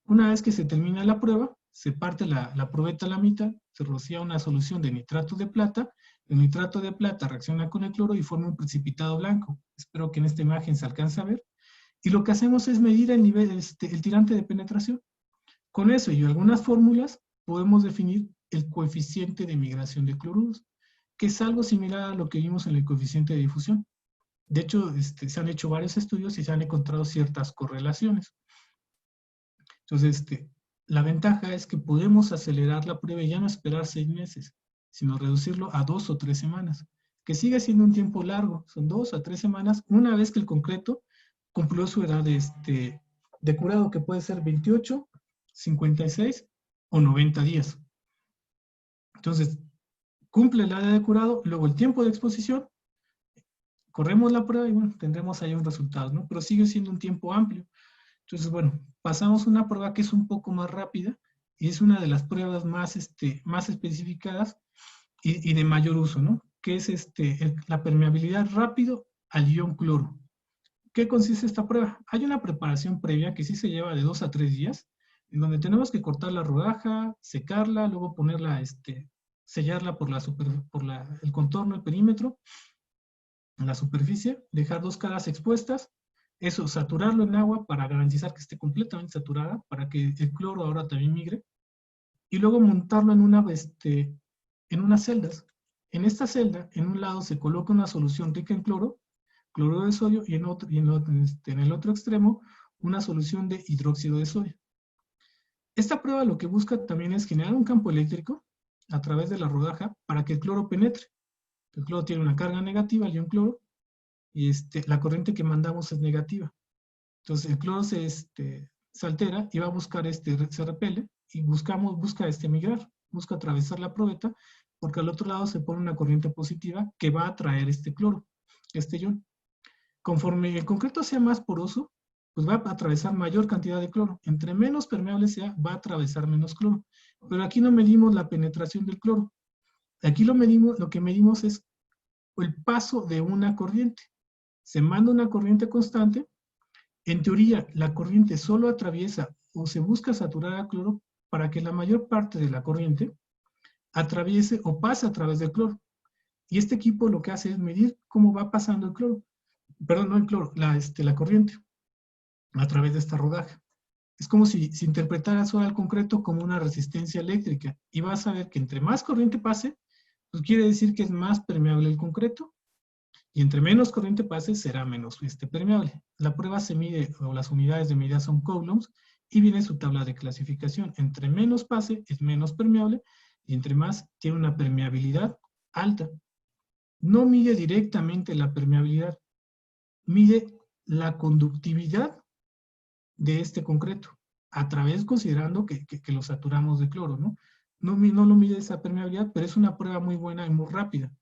Una vez que se termina la prueba, se parte la probeta a la mitad, se rocía una solución de nitrato de plata, el nitrato de plata reacciona con el cloro y forma un precipitado blanco. Espero que en esta imagen se alcance a ver. Y lo que hacemos es medir el nivel, el tirante de penetración. Con eso y algunas fórmulas podemos definir el coeficiente de migración de cloruros, que es algo similar a lo que vimos en el coeficiente de difusión. De hecho, se han hecho varios estudios y se han encontrado ciertas correlaciones. Entonces, la ventaja es que podemos acelerar la prueba y ya no esperar 6 meses, sino reducirlo a 2 o 3 semanas, que sigue siendo un tiempo largo, son 2 a 3 semanas, una vez que el concreto cumplió su edad de curado, que puede ser 28, 56 o 90 días. Entonces, cumple la edad de curado, luego el tiempo de exposición, corremos la prueba y bueno, tendremos ahí un resultado, ¿no? Pero sigue siendo un tiempo amplio. Entonces, bueno, pasamos a una prueba que es un poco más rápida y es una de las pruebas más especificadas y de mayor uso, ¿no? Que es la permeabilidad rápido al ion cloro. ¿Qué consiste esta prueba? Hay una preparación previa que sí se lleva de 2 a 3 días, en donde tenemos que cortar la rodaja, secarla, luego ponerla, sellarla por el contorno, el perímetro, en la superficie, dejar 2 caras expuestas, eso, saturarlo en agua para garantizar que esté completamente saturada, para que el cloro ahora también migre, y luego montarlo en unas celdas. En esta celda, en un lado se coloca una solución rica en cloro de sodio, y en el otro extremo, una solución de hidróxido de sodio. Esta prueba lo que busca también es generar un campo eléctrico a través de la rodaja para que el cloro penetre. El cloro tiene una carga negativa, el ion cloro, y la corriente que mandamos es negativa. Entonces el cloro se altera y va a buscar, se repele, y busca migrar, busca atravesar la probeta, porque al otro lado se pone una corriente positiva que va a atraer este cloro, este ion. Conforme el concreto sea más poroso, pues va a atravesar mayor cantidad de cloro. Entre menos permeable sea, va a atravesar menos cloro. Pero aquí no medimos la penetración del cloro. Aquí lo que medimos es el paso de una corriente. Se manda una corriente constante. En teoría, la corriente solo atraviesa o se busca saturar a cloro para que la mayor parte de la corriente atraviese o pase a través del cloro. Y este equipo lo que hace es medir cómo va pasando el cloro. Perdón, no el cloro, la corriente a través de esta rodaja. Es como si interpretaras ahora el concreto como una resistencia eléctrica, y vas a ver que entre más corriente pase, pues quiere decir que es más permeable el concreto, y entre menos corriente pase será menos permeable. La prueba se mide, o las unidades de medida son coulombs, y viene su tabla de clasificación. Entre menos pase es menos permeable, y entre más tiene una permeabilidad alta. No mide directamente la permeabilidad, mide la conductividad de este concreto, a través, considerando que lo saturamos de cloro, ¿no? No lo mide esa permeabilidad, pero es una prueba muy buena y muy rápida.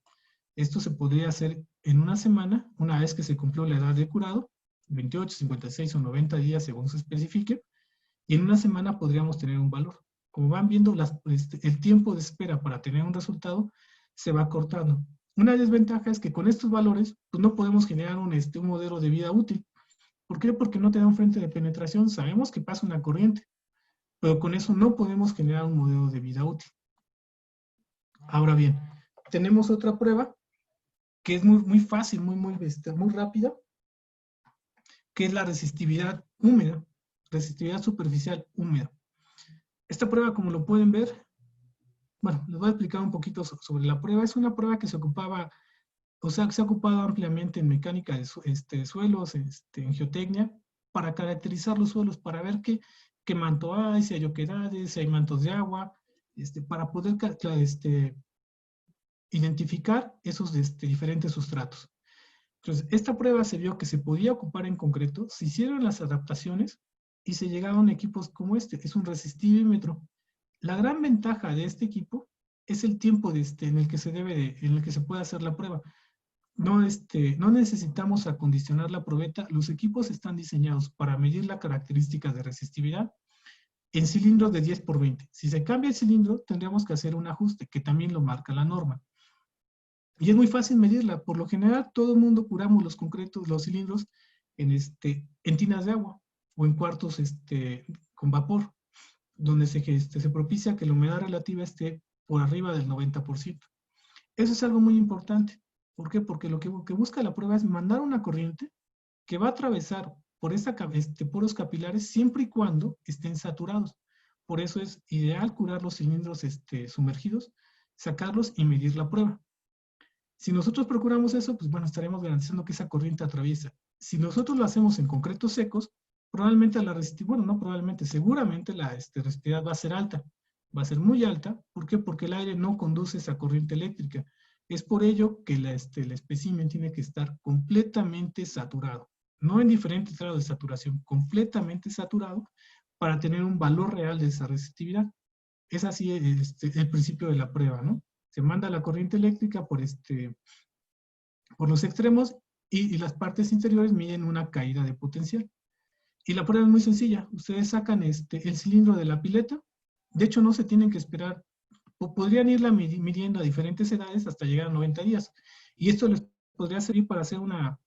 Esto se podría hacer en una semana, una vez que se cumplió la edad de curado, 28, 56 o 90 días según se especifique, y en una semana podríamos tener un valor. Como van viendo, el tiempo de espera para tener un resultado se va cortando. Una desventaja es que con estos valores pues no podemos generar un modelo de vida útil. ¿Por qué? Porque no te da un frente de penetración. Sabemos que pasa una corriente, pero con eso no podemos generar un modelo de vida útil. Ahora bien, tenemos otra prueba que es muy fácil, muy rápida, que es la resistividad húmeda, resistividad superficial húmeda. Esta prueba, como lo pueden ver, bueno, les voy a explicar un poquito sobre la prueba. Es una prueba que se ocupaba, o sea, que se ha ocupado ampliamente en mecánica de suelos, en geotecnia, para caracterizar los suelos, para ver qué manto hay, si hay oquedades, si hay mantos de agua, para poder identificar esos diferentes sustratos. Entonces, esta prueba se vio que se podía ocupar en concreto, se hicieron las adaptaciones y se llegaron a equipos como este. Es un resistivímetro. La gran ventaja de este equipo es el tiempo en el que se puede hacer la prueba. No necesitamos acondicionar la probeta. Los equipos están diseñados para medir la característica de resistividad en cilindros de 10 por 20. Si se cambia el cilindro, tendríamos que hacer un ajuste, que también lo marca la norma. Y es muy fácil medirla. Por lo general, todo el mundo curamos los concretos, los cilindros, en tinas de agua o en cuartos con vapor, donde se propicia que la humedad relativa esté por arriba del 90%. Eso es algo muy importante. ¿Por qué? Porque lo que busca la prueba es mandar una corriente que va a atravesar por poros capilares siempre y cuando estén saturados. Por eso es ideal curar los cilindros sumergidos, sacarlos y medir la prueba. Si nosotros procuramos eso, pues bueno, estaremos garantizando que esa corriente atraviesa. Si nosotros lo hacemos en concretos secos, probablemente seguramente la resistividad va a ser alta. Va a ser muy alta. ¿Por qué? Porque el aire no conduce esa corriente eléctrica. Es por ello que el espécimen tiene que estar completamente saturado. No en diferentes grados de saturación, completamente saturado para tener un valor real de esa resistividad. Es así el principio de la prueba, ¿no? Se manda la corriente eléctrica por los extremos y las partes interiores miden una caída de potencial. Y la prueba es muy sencilla. Ustedes sacan el cilindro de la pileta. De hecho, no se tienen que esperar. Podrían irla midiendo a diferentes edades hasta llegar a 90 días. Y esto les podría servir para hacer una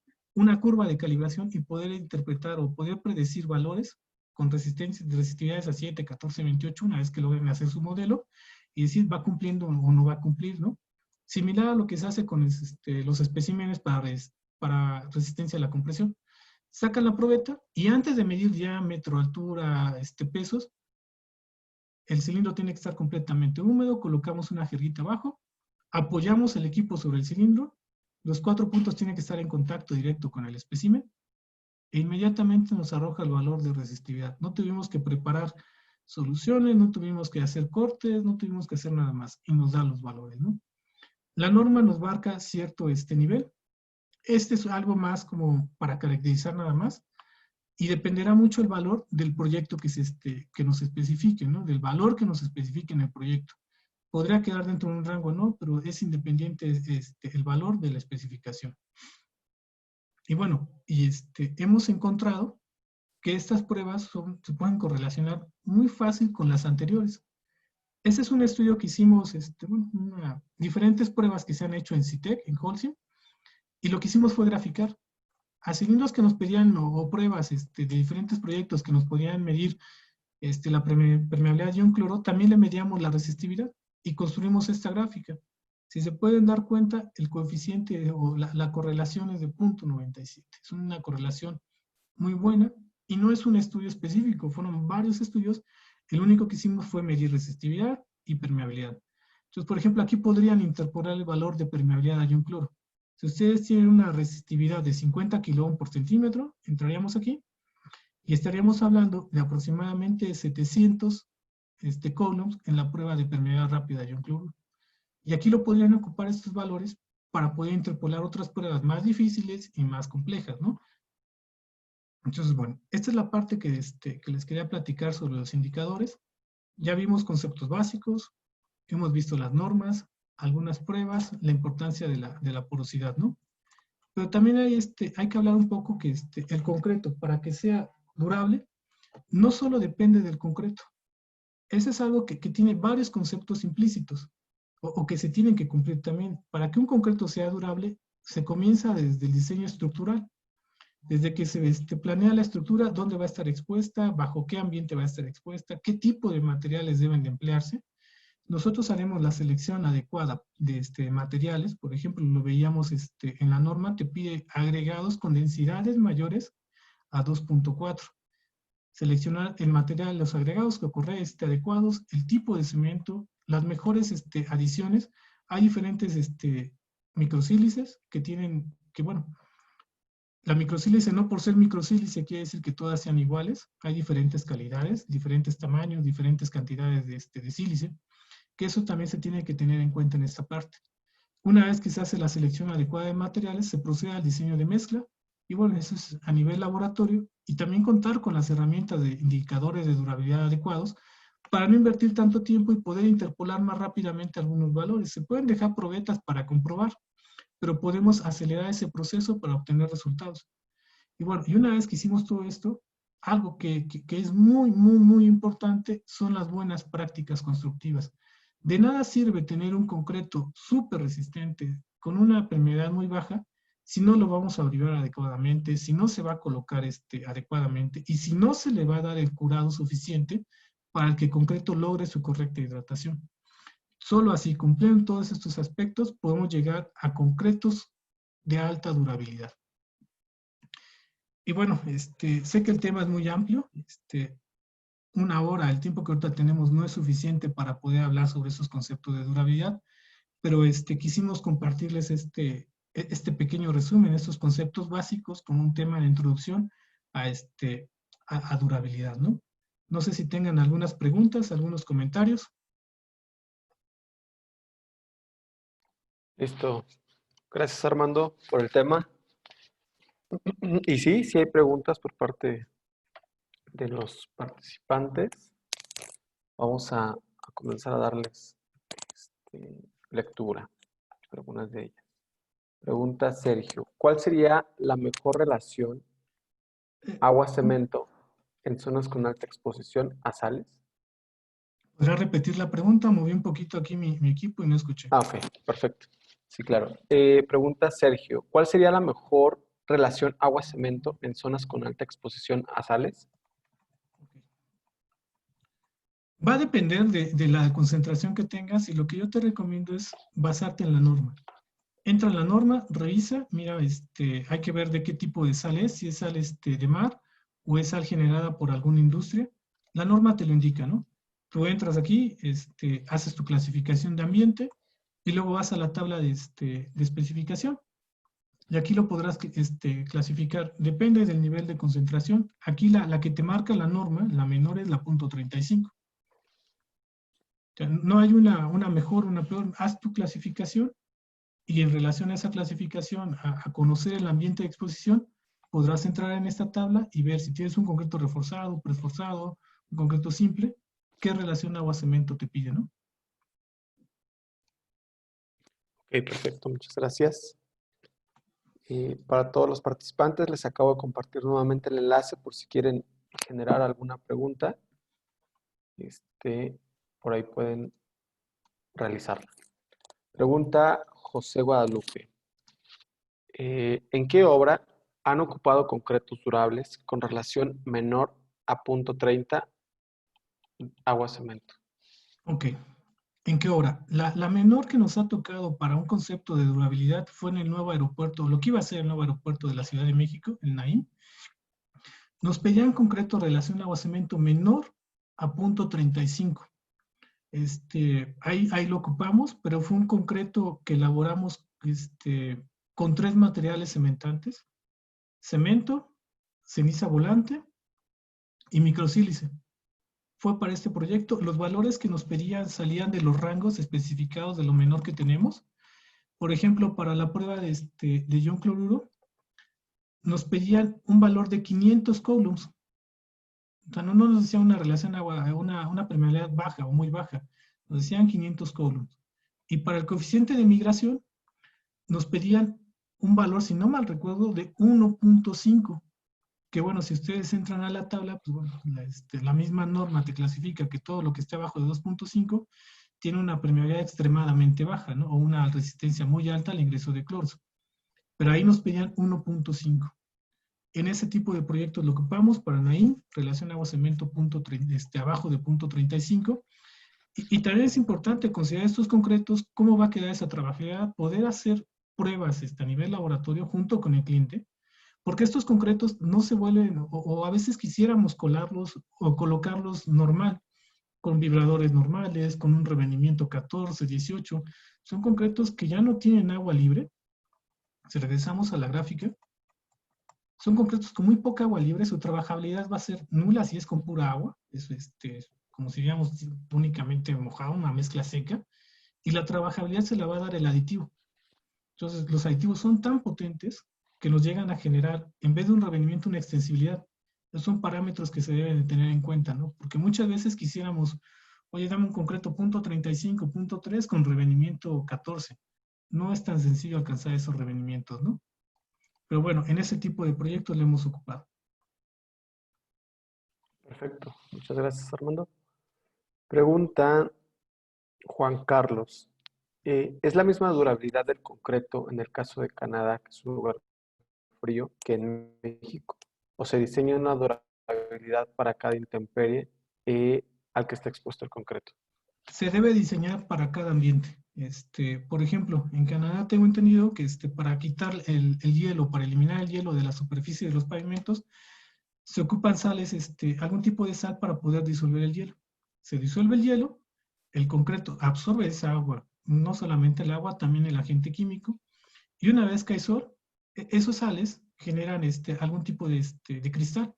curva de calibración y poder interpretar o poder predecir valores con resistividades a 7, 14, 28, una vez que logren hacer su modelo y decir va cumpliendo o no va a cumplir, ¿no? Similar a lo que se hace con los especímenes para resistencia a la compresión. Sacan la probeta y antes de medir diámetro, altura, pesos, el cilindro tiene que estar completamente húmedo, colocamos una jerguita abajo, apoyamos el equipo sobre el cilindro, los 4 puntos tienen que estar en contacto directo con el espécimen e inmediatamente nos arroja el valor de resistividad. No tuvimos que preparar soluciones, no tuvimos que hacer cortes, no tuvimos que hacer nada más y nos da los valores, ¿no? La norma nos marca cierto nivel. Es algo más como para caracterizar nada más y dependerá mucho el valor del proyecto que nos especifique, ¿no? Del valor que nos especifique en el proyecto. Podría quedar dentro de un rango, ¿no? Pero es independiente el valor de la especificación. Y bueno, hemos encontrado que estas pruebas se pueden correlacionar muy fácil con las anteriores. Ese es un estudio que hicimos, diferentes pruebas que se han hecho en CITEC, en Holcim, y lo que hicimos fue graficar a cilindros que nos pedían o pruebas de diferentes proyectos que nos podían medir la permeabilidad de ion cloro, también le medíamos la resistividad y construimos esta gráfica. Si se pueden dar cuenta, el coeficiente o la correlación es de 0.97. Es una correlación muy buena y no es un estudio específico, fueron varios estudios. El único que hicimos fue medir resistividad y permeabilidad. Entonces, por ejemplo, aquí podrían interpolar el valor de permeabilidad a ion cloro. Si ustedes tienen una resistividad de 50 kiloohm por centímetro, entraríamos aquí y estaríamos hablando de aproximadamente 700 coulombs en la prueba de permeabilidad rápida de ion cloro. Y aquí lo podrían ocupar estos valores para poder interpolar otras pruebas más difíciles y más complejas, ¿no? Entonces, bueno, esta es la parte que les quería platicar sobre los indicadores. Ya vimos conceptos básicos, hemos visto las normas, algunas pruebas, la importancia de la porosidad, ¿no? Pero también hay que hablar un poco que el concreto, para que sea durable, no solo depende del concreto. Ese es algo que tiene varios conceptos implícitos o que se tienen que cumplir también. Para que un concreto sea durable, se comienza desde el diseño estructural. Desde que se planea la estructura, dónde va a estar expuesta, bajo qué ambiente va a estar expuesta, qué tipo de materiales deben de emplearse. nosotros haremos la selección adecuada de materiales. Por ejemplo, lo veíamos en la norma, te pide agregados con densidades mayores a 2.4. Seleccionar el material, los agregados que ocurre adecuados, el tipo de cemento, las mejores adiciones. Hay diferentes microsílices que tienen, que bueno, la microsílice no por ser microsílice quiere decir que todas sean iguales. Hay diferentes calidades, diferentes tamaños, diferentes cantidades de sílice, que eso también se tiene que tener en cuenta en esta parte. Una vez que se hace la selección adecuada de materiales, se procede al diseño de mezcla, y bueno, eso es a nivel laboratorio, y también contar con las herramientas de indicadores de durabilidad adecuados para no invertir tanto tiempo y poder interpolar más rápidamente algunos valores. Se pueden dejar probetas para comprobar, pero podemos acelerar ese proceso para obtener resultados. Y bueno, y una vez que hicimos todo esto, algo que es muy, muy, muy importante son las buenas prácticas constructivas. De nada sirve tener un concreto súper resistente con una permeabilidad muy baja si no lo vamos a abrigar adecuadamente, si no se va a colocar adecuadamente y si no se le va a dar el curado suficiente para que el concreto logre su correcta hidratación. Solo así, cumpliendo todos estos aspectos, podemos llegar a concretos de alta durabilidad. Y bueno, sé que el tema es muy amplio, una hora, el tiempo que ahorita tenemos no es suficiente para poder hablar sobre esos conceptos de durabilidad, pero quisimos compartirles este pequeño resumen, estos conceptos básicos como un tema de introducción a durabilidad, ¿no? No sé si tengan algunas preguntas, algunos comentarios. Listo. Gracias, Armando, por el tema. Y sí, sí hay preguntas por parte de los participantes. Vamos a comenzar a darles lectura a algunas de ellas. Pregunta Sergio, ¿cuál sería la mejor relación agua-cemento en zonas con alta exposición a sales? ¿Podrá repetir la pregunta? Moví un poquito aquí mi equipo y no escuché. Ah, ok, perfecto. Sí, claro. Pregunta Sergio, ¿cuál sería la mejor relación agua-cemento en zonas con alta exposición a sales? Va a depender de la concentración que tengas y lo que yo te recomiendo es basarte en la norma. Entra en la norma, revisa, mira, hay que ver de qué tipo de sal es, si es sal de mar o es sal generada por alguna industria. La norma te lo indica, ¿no? Tú entras aquí, haces tu clasificación de ambiente y luego vas a la tabla de especificación. Y aquí lo podrás clasificar, depende del nivel de concentración. Aquí la que te marca la norma, la menor es la .35. O sea, no hay una mejor, una peor. Haz tu clasificación y en relación a esa clasificación, a conocer el ambiente de exposición, podrás entrar en esta tabla y ver si tienes un concreto reforzado, preforzado, un concreto simple, qué relación agua-cemento te pide, ¿no? Ok, perfecto, muchas gracias. Para todos los participantes les acabo de compartir nuevamente el enlace por si quieren generar alguna pregunta. Por ahí pueden realizarla. Pregunta José Guadalupe. ¿En qué obra han ocupado concretos durables con relación menor a .30 agua-cemento? Ok. ¿En qué hora? La menor que nos ha tocado para un concepto de durabilidad fue en el nuevo aeropuerto, lo que iba a ser el nuevo aeropuerto de la Ciudad de México, el Naim. Nos pedían concreto relación agua-cemento menor a .35. Ahí lo ocupamos, pero fue un concreto que elaboramos con 3 materiales cementantes: cemento, ceniza volante y microsílice. Fue para este proyecto. Los valores que nos pedían salían de los rangos especificados de lo menor que tenemos. Por ejemplo, para la prueba de ion cloruro, nos pedían un valor de 500 coulombs. O sea, no nos decían una relación una permeabilidad baja o muy baja. Nos decían 500 coulombs. Y para el coeficiente de migración, nos pedían un valor, si no mal recuerdo, de 1.5. Que bueno, si ustedes entran a la tabla, pues bueno, la misma norma te clasifica que todo lo que esté abajo de 2.5 tiene una permeabilidad extremadamente baja, ¿no? O una resistencia muy alta al ingreso de cloros. Pero ahí nos pedían 1.5. En ese tipo de proyectos lo ocupamos para Naim, relación agua-cemento abajo de .35. Y también es importante considerar estos concretos, cómo va a quedar esa trabajabilidad, poder hacer pruebas a nivel laboratorio junto con el cliente, porque estos concretos no se vuelven, o a veces quisiéramos colarlos o colocarlos normal, con vibradores normales, con un revenimiento 14, 18. Son concretos que ya no tienen agua libre. Si regresamos a la gráfica, son concretos con muy poca agua libre, su trabajabilidad va a ser nula si es con pura agua, es como si diríamos únicamente mojado, una mezcla seca, y la trabajabilidad se la va a dar el aditivo. Entonces, los aditivos son tan potentes que nos llegan a generar, en vez de un revenimiento, una extensibilidad. Esos son parámetros que se deben de tener en cuenta, ¿no? Porque muchas veces quisiéramos, oye, dame un concreto punto 35, punto 3 con revenimiento 14. No es tan sencillo alcanzar esos revenimientos, ¿no? Pero bueno, en ese tipo de proyectos le hemos ocupado. Perfecto. Muchas gracias, Armando. Pregunta Juan Carlos. ¿Es la misma durabilidad del concreto en el caso de Canadá, que es un lugar frío, que en México? ¿O se diseña una durabilidad para cada intemperie al que está expuesto el concreto? Se debe diseñar para cada ambiente. Por ejemplo, en Canadá tengo entendido que para quitar el hielo, para eliminar el hielo de la superficie de los pavimentos, se ocupan sales, algún tipo de sal para poder disolver el hielo. Se disuelve el hielo, el concreto absorbe esa agua, no solamente el agua, también el agente químico, y una vez cae sol, esos sales generan algún tipo de cristal,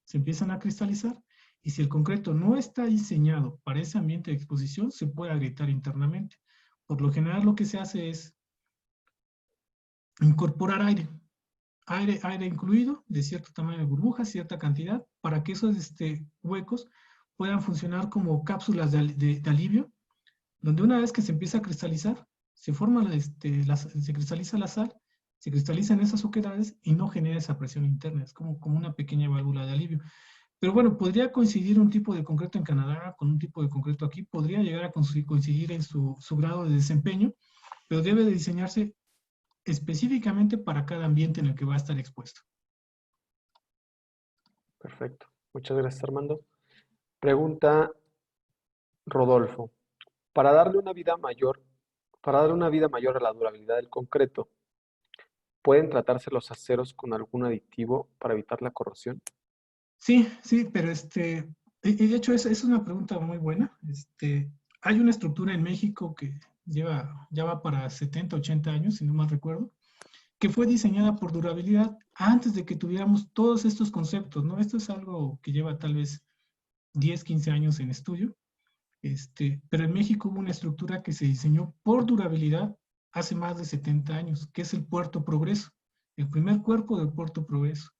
se empiezan a cristalizar, y si el concreto no está diseñado para ese ambiente de exposición, se puede agrietar internamente. Por lo general lo que se hace es incorporar aire incluido, de cierto tamaño de burbujas, cierta cantidad, para que esos huecos puedan funcionar como cápsulas de alivio, donde una vez que se empieza a cristalizar, se forma se cristaliza la sal, se cristalizan esas oquedades y no genera esa presión interna, es como una pequeña válvula de alivio. Pero bueno, podría coincidir un tipo de concreto en Canadá con un tipo de concreto aquí, podría llegar a coincidir en su grado de desempeño, pero debe de diseñarse específicamente para cada ambiente en el que va a estar expuesto. Perfecto. Muchas gracias, Armando. Pregunta Rodolfo. Para darle una vida mayor a la durabilidad del concreto, ¿pueden tratarse los aceros con algún aditivo para evitar la corrosión? Sí, pero y de hecho es una pregunta muy buena. Hay una estructura en México que ya va para 70, 80 años, si no mal recuerdo, que fue diseñada por durabilidad antes de que tuviéramos todos estos conceptos, ¿no? Esto es algo que lleva tal vez 10, 15 años en estudio, pero en México hubo una estructura que se diseñó por durabilidad hace más de 70 años, que es el Puerto Progreso, el primer cuerpo del Puerto Progreso.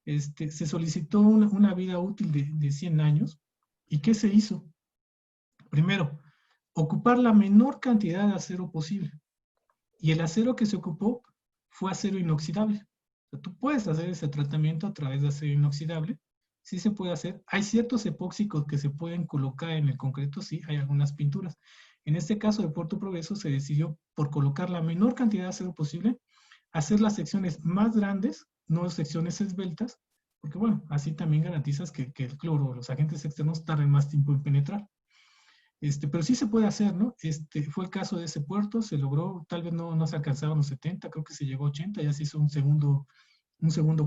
Se solicitó una vida útil de 100 años. ¿Y qué se hizo? Primero, ocupar la menor cantidad de acero posible. Y el acero que se ocupó fue acero inoxidable. O sea, tú puedes hacer ese tratamiento a través de acero inoxidable. Sí se puede hacer. Hay ciertos epóxicos que se pueden colocar en el concreto, sí, hay algunas pinturas. En este caso de Puerto Progreso se decidió por colocar la menor cantidad de acero posible, hacer las secciones más grandes, no secciones esbeltas, porque bueno, así también garantizas que el cloro, los agentes externos tarden más tiempo en penetrar. Pero sí se puede hacer, ¿no? Fue el caso de ese puerto, se logró, tal vez no se alcanzaron los 70, creo que se llegó a 80, ya se hizo un segundo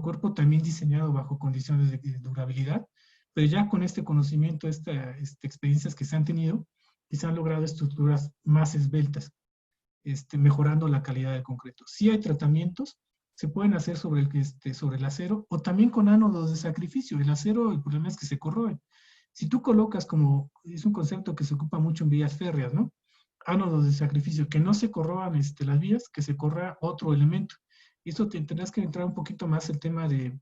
cuerpo, también diseñado bajo condiciones de durabilidad, pero ya con este conocimiento, experiencias que se han tenido, y se han logrado estructuras más esbeltas, mejorando la calidad del concreto. Sí hay tratamientos, se pueden hacer sobre el acero, o también con ánodos de sacrificio. El acero, el problema es que se corroe. Si tú colocas, como es un concepto que se ocupa mucho en vías férreas, ¿no? Ánodos de sacrificio, que no se corroan las vías, que se corra otro elemento. Y esto tendrás que entrar un poquito más el tema de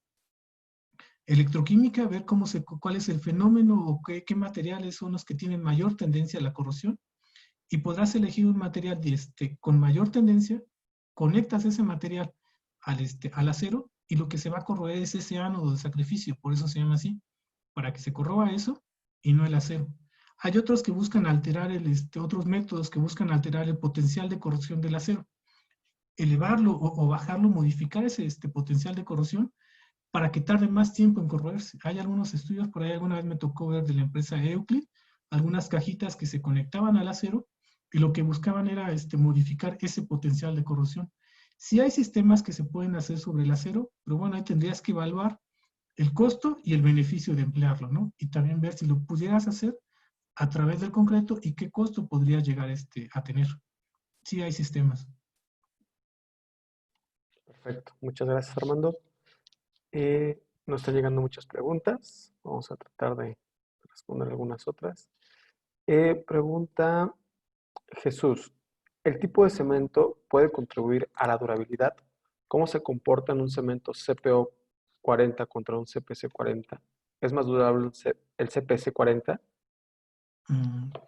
electroquímica, ver cuál es el fenómeno o qué materiales son los que tienen mayor tendencia a la corrosión, y podrás elegir un material con mayor tendencia, conectas ese material al acero, y lo que se va a corroer es ese ánodo de sacrificio, por eso se llama así, para que se corroa eso y no el acero. Hay otros que buscan alterar otros métodos que buscan alterar el potencial de corrosión del acero, elevarlo o bajarlo, modificar ese potencial de corrosión para que tarde más tiempo en corroerse. Hay algunos estudios, por ahí alguna vez me tocó ver de la empresa Euclid, algunas cajitas que se conectaban al acero y lo que buscaban era modificar ese potencial de corrosión. Sí hay sistemas que se pueden hacer sobre el acero, pero bueno, ahí tendrías que evaluar el costo y el beneficio de emplearlo, ¿no? Y también ver si lo pudieras hacer a través del concreto y qué costo podría llegar a tener. Sí hay sistemas. Perfecto. Muchas gracias, Armando. Nos están llegando muchas preguntas. Vamos a tratar de responder algunas otras. Pregunta Jesús. ¿El tipo de cemento puede contribuir a la durabilidad? ¿Cómo se comporta en un cemento CPO 40 contra un CPC 40? ¿Es más durable el CPC 40?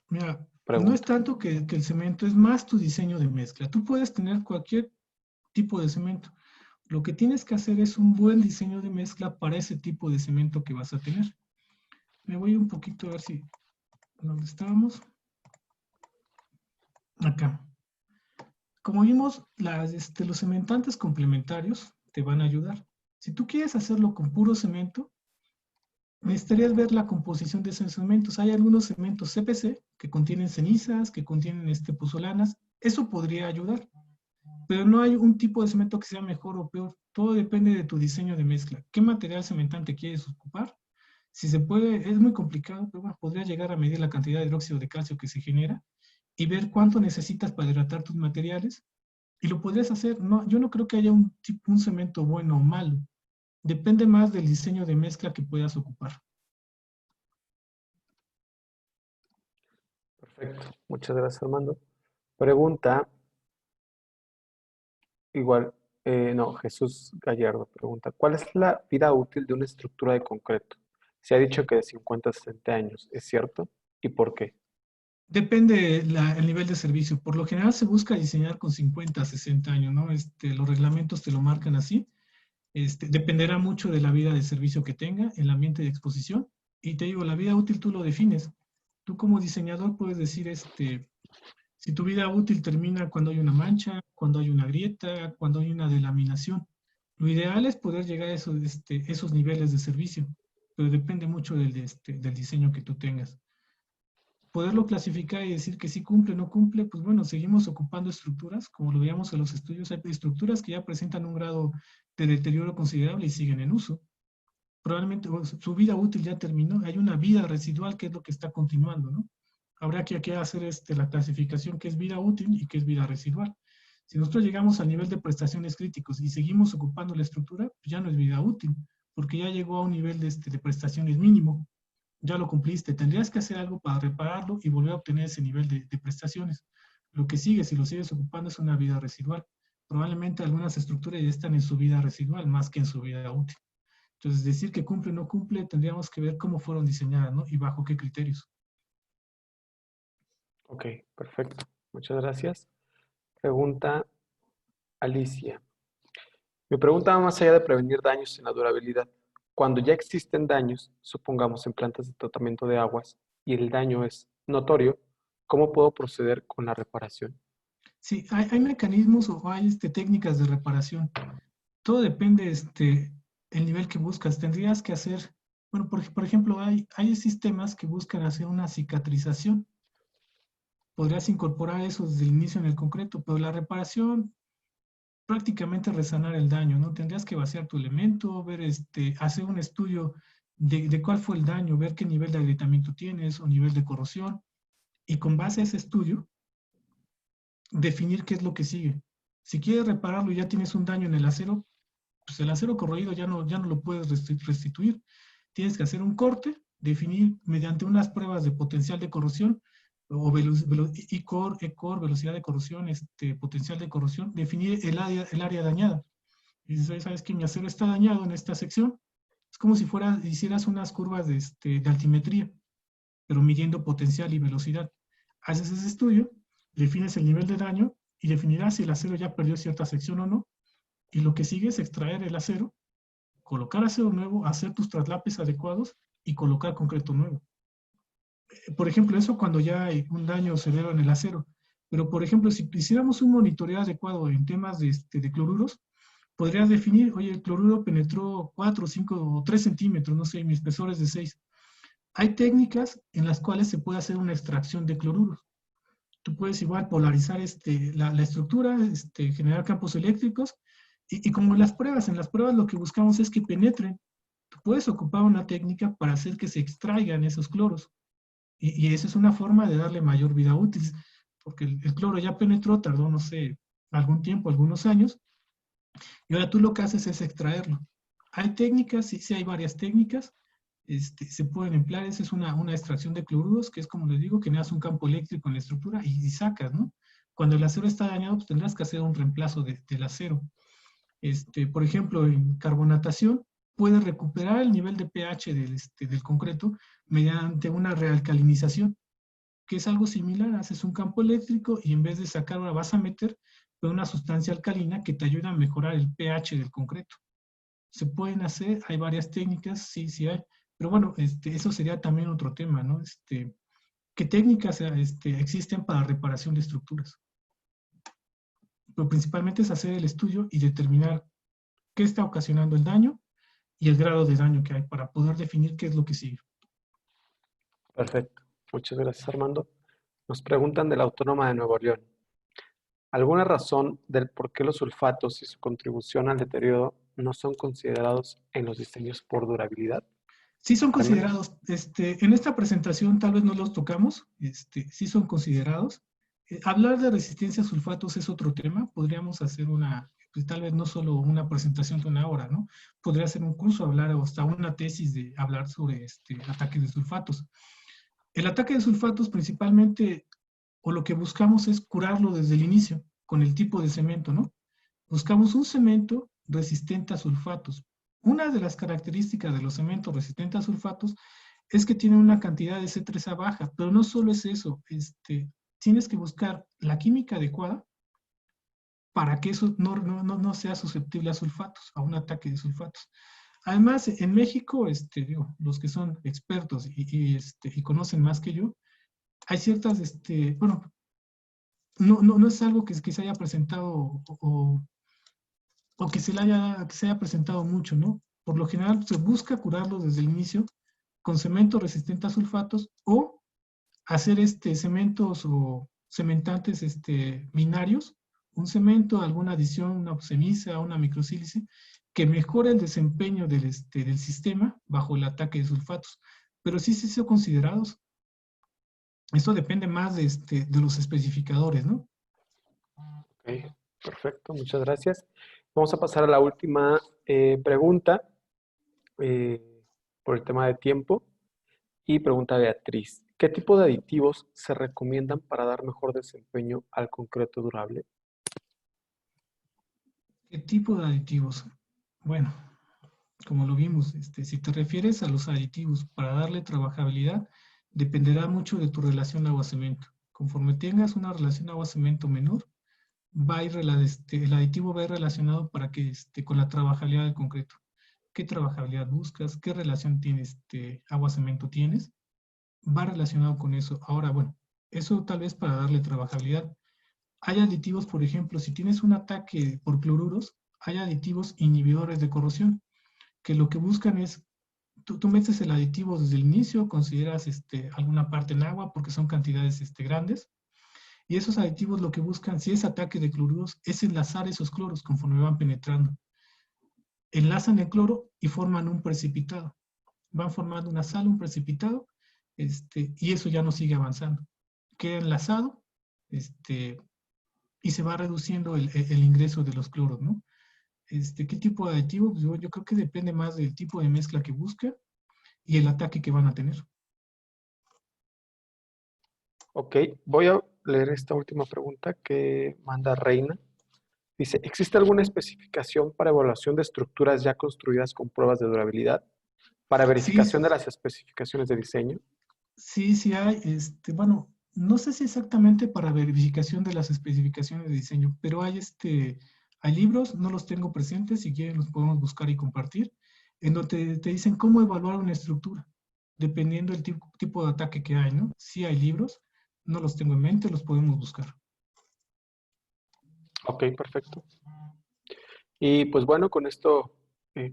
Mira, no es Pregunta. tanto que el cemento, es más tu diseño de mezcla. Tú puedes tener cualquier tipo de cemento. Lo que tienes que hacer es un buen diseño de mezcla para ese tipo de cemento que vas a tener. Me voy un poquito a ver si... ¿Dónde estábamos? Acá. Como vimos, los cementantes complementarios te van a ayudar. Si tú quieres hacerlo con puro cemento, necesitarías ver la composición de esos cementos. Hay algunos cementos CPC que contienen cenizas, que contienen pozolanas. Eso podría ayudar. Pero no hay un tipo de cemento que sea mejor o peor. Todo depende de tu diseño de mezcla. ¿Qué material cementante quieres ocupar? Si se puede, es muy complicado, pero bueno, podría llegar a medir la cantidad de hidróxido de calcio que se genera y ver cuánto necesitas para hidratar tus materiales. Y lo podrías hacer. No, yo no creo que haya un cemento bueno o malo. Depende más del diseño de mezcla que puedas ocupar. Perfecto. Muchas gracias, Armando. Pregunta, igual, no, Jesús Gallardo pregunta, ¿cuál es la vida útil de una estructura de concreto? Se ha dicho que de 50 a 60 años, ¿es cierto? ¿Y por qué? Depende el nivel de servicio. Por lo general se busca diseñar con 50 a 60 años, ¿no? Los reglamentos te lo marcan así. Dependerá mucho de la vida de servicio que tenga, el ambiente de exposición. Y te digo, la vida útil tú lo defines. Tú como diseñador puedes decir, si tu vida útil termina cuando hay una mancha, cuando hay una grieta, cuando hay una delaminación. Lo ideal es poder llegar a esos niveles de servicio, pero depende mucho del diseño que tú tengas. Poderlo clasificar y decir que sí cumple o no cumple, pues bueno, seguimos ocupando estructuras, como lo veíamos en los estudios, hay estructuras que ya presentan un grado de deterioro considerable y siguen en uso. Probablemente su vida útil ya terminó, hay una vida residual que es lo que está continuando, ¿no? Habrá que aquí hacer la clasificación que es vida útil y que es vida residual. Si nosotros llegamos al nivel de prestaciones críticos y seguimos ocupando la estructura, pues ya no es vida útil, porque ya llegó a un nivel de prestaciones mínimo, ya lo cumpliste, tendrías que hacer algo para repararlo y volver a obtener ese nivel de prestaciones. Lo que sigue, si lo sigues ocupando, es una vida residual. Probablemente algunas estructuras ya están en su vida residual más que en su vida útil. Entonces, decir que cumple o no cumple, tendríamos que ver cómo fueron diseñadas, ¿no? Y bajo qué criterios. Ok, perfecto. Muchas gracias. Pregunta Alicia. Mi pregunta va más allá de prevenir daños en la durabilidad. Cuando ya existen daños, supongamos en plantas de tratamiento de aguas, y el daño es notorio, ¿cómo puedo proceder con la reparación? Sí, hay mecanismos o hay técnicas de reparación. Todo depende el nivel que buscas. Tendrías que hacer, bueno, por ejemplo, hay sistemas que buscan hacer una cicatrización. Podrías incorporar eso desde el inicio en el concreto, pero la reparación prácticamente resanar el daño, ¿no? Tendrías que vaciar tu elemento, ver, hacer un estudio de cuál fue el daño, ver qué nivel de agrietamiento tienes o nivel de corrosión, y con base a ese estudio, definir qué es lo que sigue. Si quieres repararlo y ya tienes un daño en el acero, pues el acero corroído ya no lo puedes restituir. Tienes que hacer un corte, definir mediante unas pruebas de potencial de corrosión, o ECOR, velocidad de corrosión, potencial de corrosión, definir el área dañada. Y dices, sabes que mi acero está dañado en esta sección. Es como si hicieras unas curvas de altimetría, pero midiendo potencial y velocidad. Haces ese estudio, defines el nivel de daño y definirás si el acero ya perdió cierta sección o no. Y lo que sigue es extraer el acero, colocar acero nuevo, hacer tus traslapes adecuados y colocar concreto nuevo. Por ejemplo, eso cuando ya hay un daño severo en el acero. Pero, por ejemplo, si hiciéramos un monitoreo adecuado en temas de cloruros, podrías definir, oye, el cloruro penetró 4, 5 o 3 centímetros, no sé, mi espesor es de 6. Hay técnicas en las cuales se puede hacer una extracción de cloruros. Tú puedes igual polarizar la estructura, generar campos eléctricos, y como en las pruebas lo que buscamos es que penetren. Tú puedes ocupar una técnica para hacer que se extraigan esos cloros. Y esa es una forma de darle mayor vida útil, porque el cloro ya penetró, tardó, no sé, algún tiempo, algunos años, y ahora tú lo que haces es extraerlo. Hay técnicas, sí, sí hay varias técnicas, se pueden emplear. Esa es una extracción de cloruros, que es como les digo, que le das un campo eléctrico en la estructura y sacas, ¿no? Cuando el acero está dañado, pues tendrás que hacer un reemplazo del acero. Por ejemplo, en carbonatación, puedes recuperar el nivel de pH del concreto mediante una realcalinización, que es algo similar. Haces un campo eléctrico y en vez de sacar, ahora vas a meter una sustancia alcalina que te ayuda a mejorar el pH del concreto. Se pueden hacer, hay varias técnicas, sí, sí hay, pero bueno, eso sería también otro tema, ¿no? ¿Qué técnicas existen para reparación de estructuras? Pero principalmente es hacer el estudio y determinar qué está ocasionando el daño y el grado de daño que hay para poder definir qué es lo que sigue. Perfecto. Muchas gracias, Armando. Nos preguntan de la Autónoma de Nuevo León. ¿Alguna razón del por qué los sulfatos y su contribución al deterioro no son considerados en los diseños por durabilidad? Sí son considerados, en esta presentación tal vez no los tocamos, sí son considerados. Hablar de resistencia a sulfatos es otro tema. Podríamos hacer pues, tal vez no solo una presentación de una hora, ¿no? Podría ser un curso, hablar, o hasta una tesis de hablar sobre ataques de sulfatos. El ataque de sulfatos principalmente, o lo que buscamos es curarlo desde el inicio, con el tipo de cemento, ¿no? Buscamos un cemento resistente a sulfatos. Una de las características de los cementos resistentes a sulfatos es que tienen una cantidad de C3A baja, pero no solo es eso, tienes que buscar la química adecuada para que eso no sea susceptible a sulfatos, a un ataque de sulfatos. Además, en México, los que son expertos y conocen más que yo, hay ciertas, bueno, no es algo que se haya presentado o que se haya presentado mucho, ¿no? Por lo general se busca curarlo desde el inicio con cemento resistente a sulfatos o hacer cementos o cementantes binarios, un cemento, alguna adición, una semisa, una microsílice, que mejore el desempeño del sistema bajo el ataque de sulfatos. Pero sí son considerados. Esto depende más de los especificadores, ¿no? Ok, perfecto, muchas gracias. Vamos a pasar a la última pregunta por el tema de tiempo. Y pregunta Beatriz, ¿qué tipo de aditivos se recomiendan para dar mejor desempeño al concreto durable? ¿Qué tipo de aditivos? Bueno, como lo vimos, si te refieres a los aditivos para darle trabajabilidad, dependerá mucho de tu relación agua-cemento. Conforme tengas una relación agua-cemento menor, el aditivo va a ir relacionado para que con la trabajabilidad del concreto. ¿Qué trabajabilidad buscas? ¿Qué relación tienes, agua-cemento tienes? Va relacionado con eso. Ahora, bueno, eso tal vez para darle trabajabilidad. Hay aditivos, por ejemplo, si tienes un ataque por cloruros, hay aditivos inhibidores de corrosión, que lo que buscan es, tú metes el aditivo desde el inicio, consideras alguna parte en agua porque son cantidades grandes, y esos aditivos lo que buscan, si es ataque de cloruros, es enlazar esos cloros conforme van penetrando. Enlazan el cloro y forman un precipitado. Van formando una sal, un precipitado, y eso ya no sigue avanzando. Queda enlazado, y se va reduciendo el ingreso de los cloros, ¿no? ¿Qué tipo de aditivo? Pues yo creo que depende más del tipo de mezcla que busca y el ataque que van a tener. Ok, voy a leer esta última pregunta que manda Reina. Dice, ¿existe alguna especificación para evaluación de estructuras ya construidas con pruebas de durabilidad? Para Sí, verificación de las especificaciones de diseño. sí hay, bueno, no sé si exactamente para verificación de las especificaciones de diseño, pero hay libros, no los tengo presentes, si quieren los podemos buscar y compartir, en donde te dicen cómo evaluar una estructura, dependiendo del tipo de ataque que hay, ¿no? Sí hay libros, no los tengo en mente, los podemos buscar. Ok, perfecto. Y pues bueno, con esto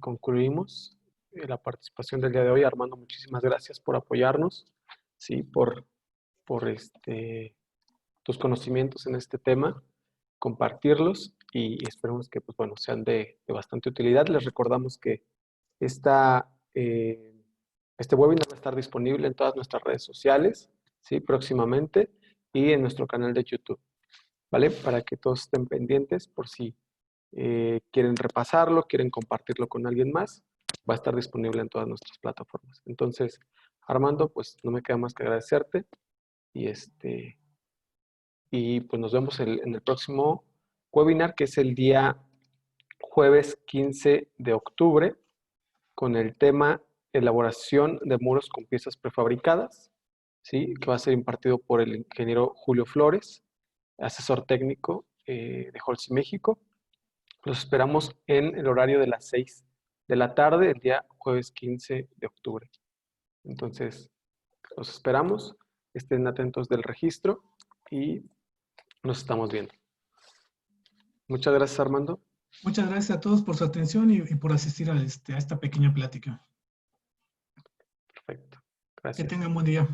concluimos la participación del día de hoy. Armando, muchísimas gracias por apoyarnos, ¿sí? Por tus conocimientos en este tema, compartirlos y esperemos que pues, bueno, sean de bastante utilidad. Les recordamos que este webinar va a estar disponible en todas nuestras redes sociales, ¿sí? Próximamente, y en nuestro canal de YouTube, ¿vale? Para que todos estén pendientes por si quieren repasarlo, quieren compartirlo con alguien más, va a estar disponible en todas nuestras plataformas. Entonces, Armando, pues no me queda más que agradecerte y pues nos vemos en el próximo webinar, que es el día jueves 15 de octubre, con el tema elaboración de muros con piezas prefabricadas, ¿sí? Que va a ser impartido por el ingeniero Julio Flores, asesor técnico de Holcim México. Los esperamos en el horario de las 6 de la tarde, el día jueves 15 de octubre. Entonces, los esperamos, estén atentos del registro y nos estamos viendo. Muchas gracias, Armando. Muchas gracias a todos por su atención y por asistir a esta pequeña plática. Perfecto. Gracias. Que tengan buen día.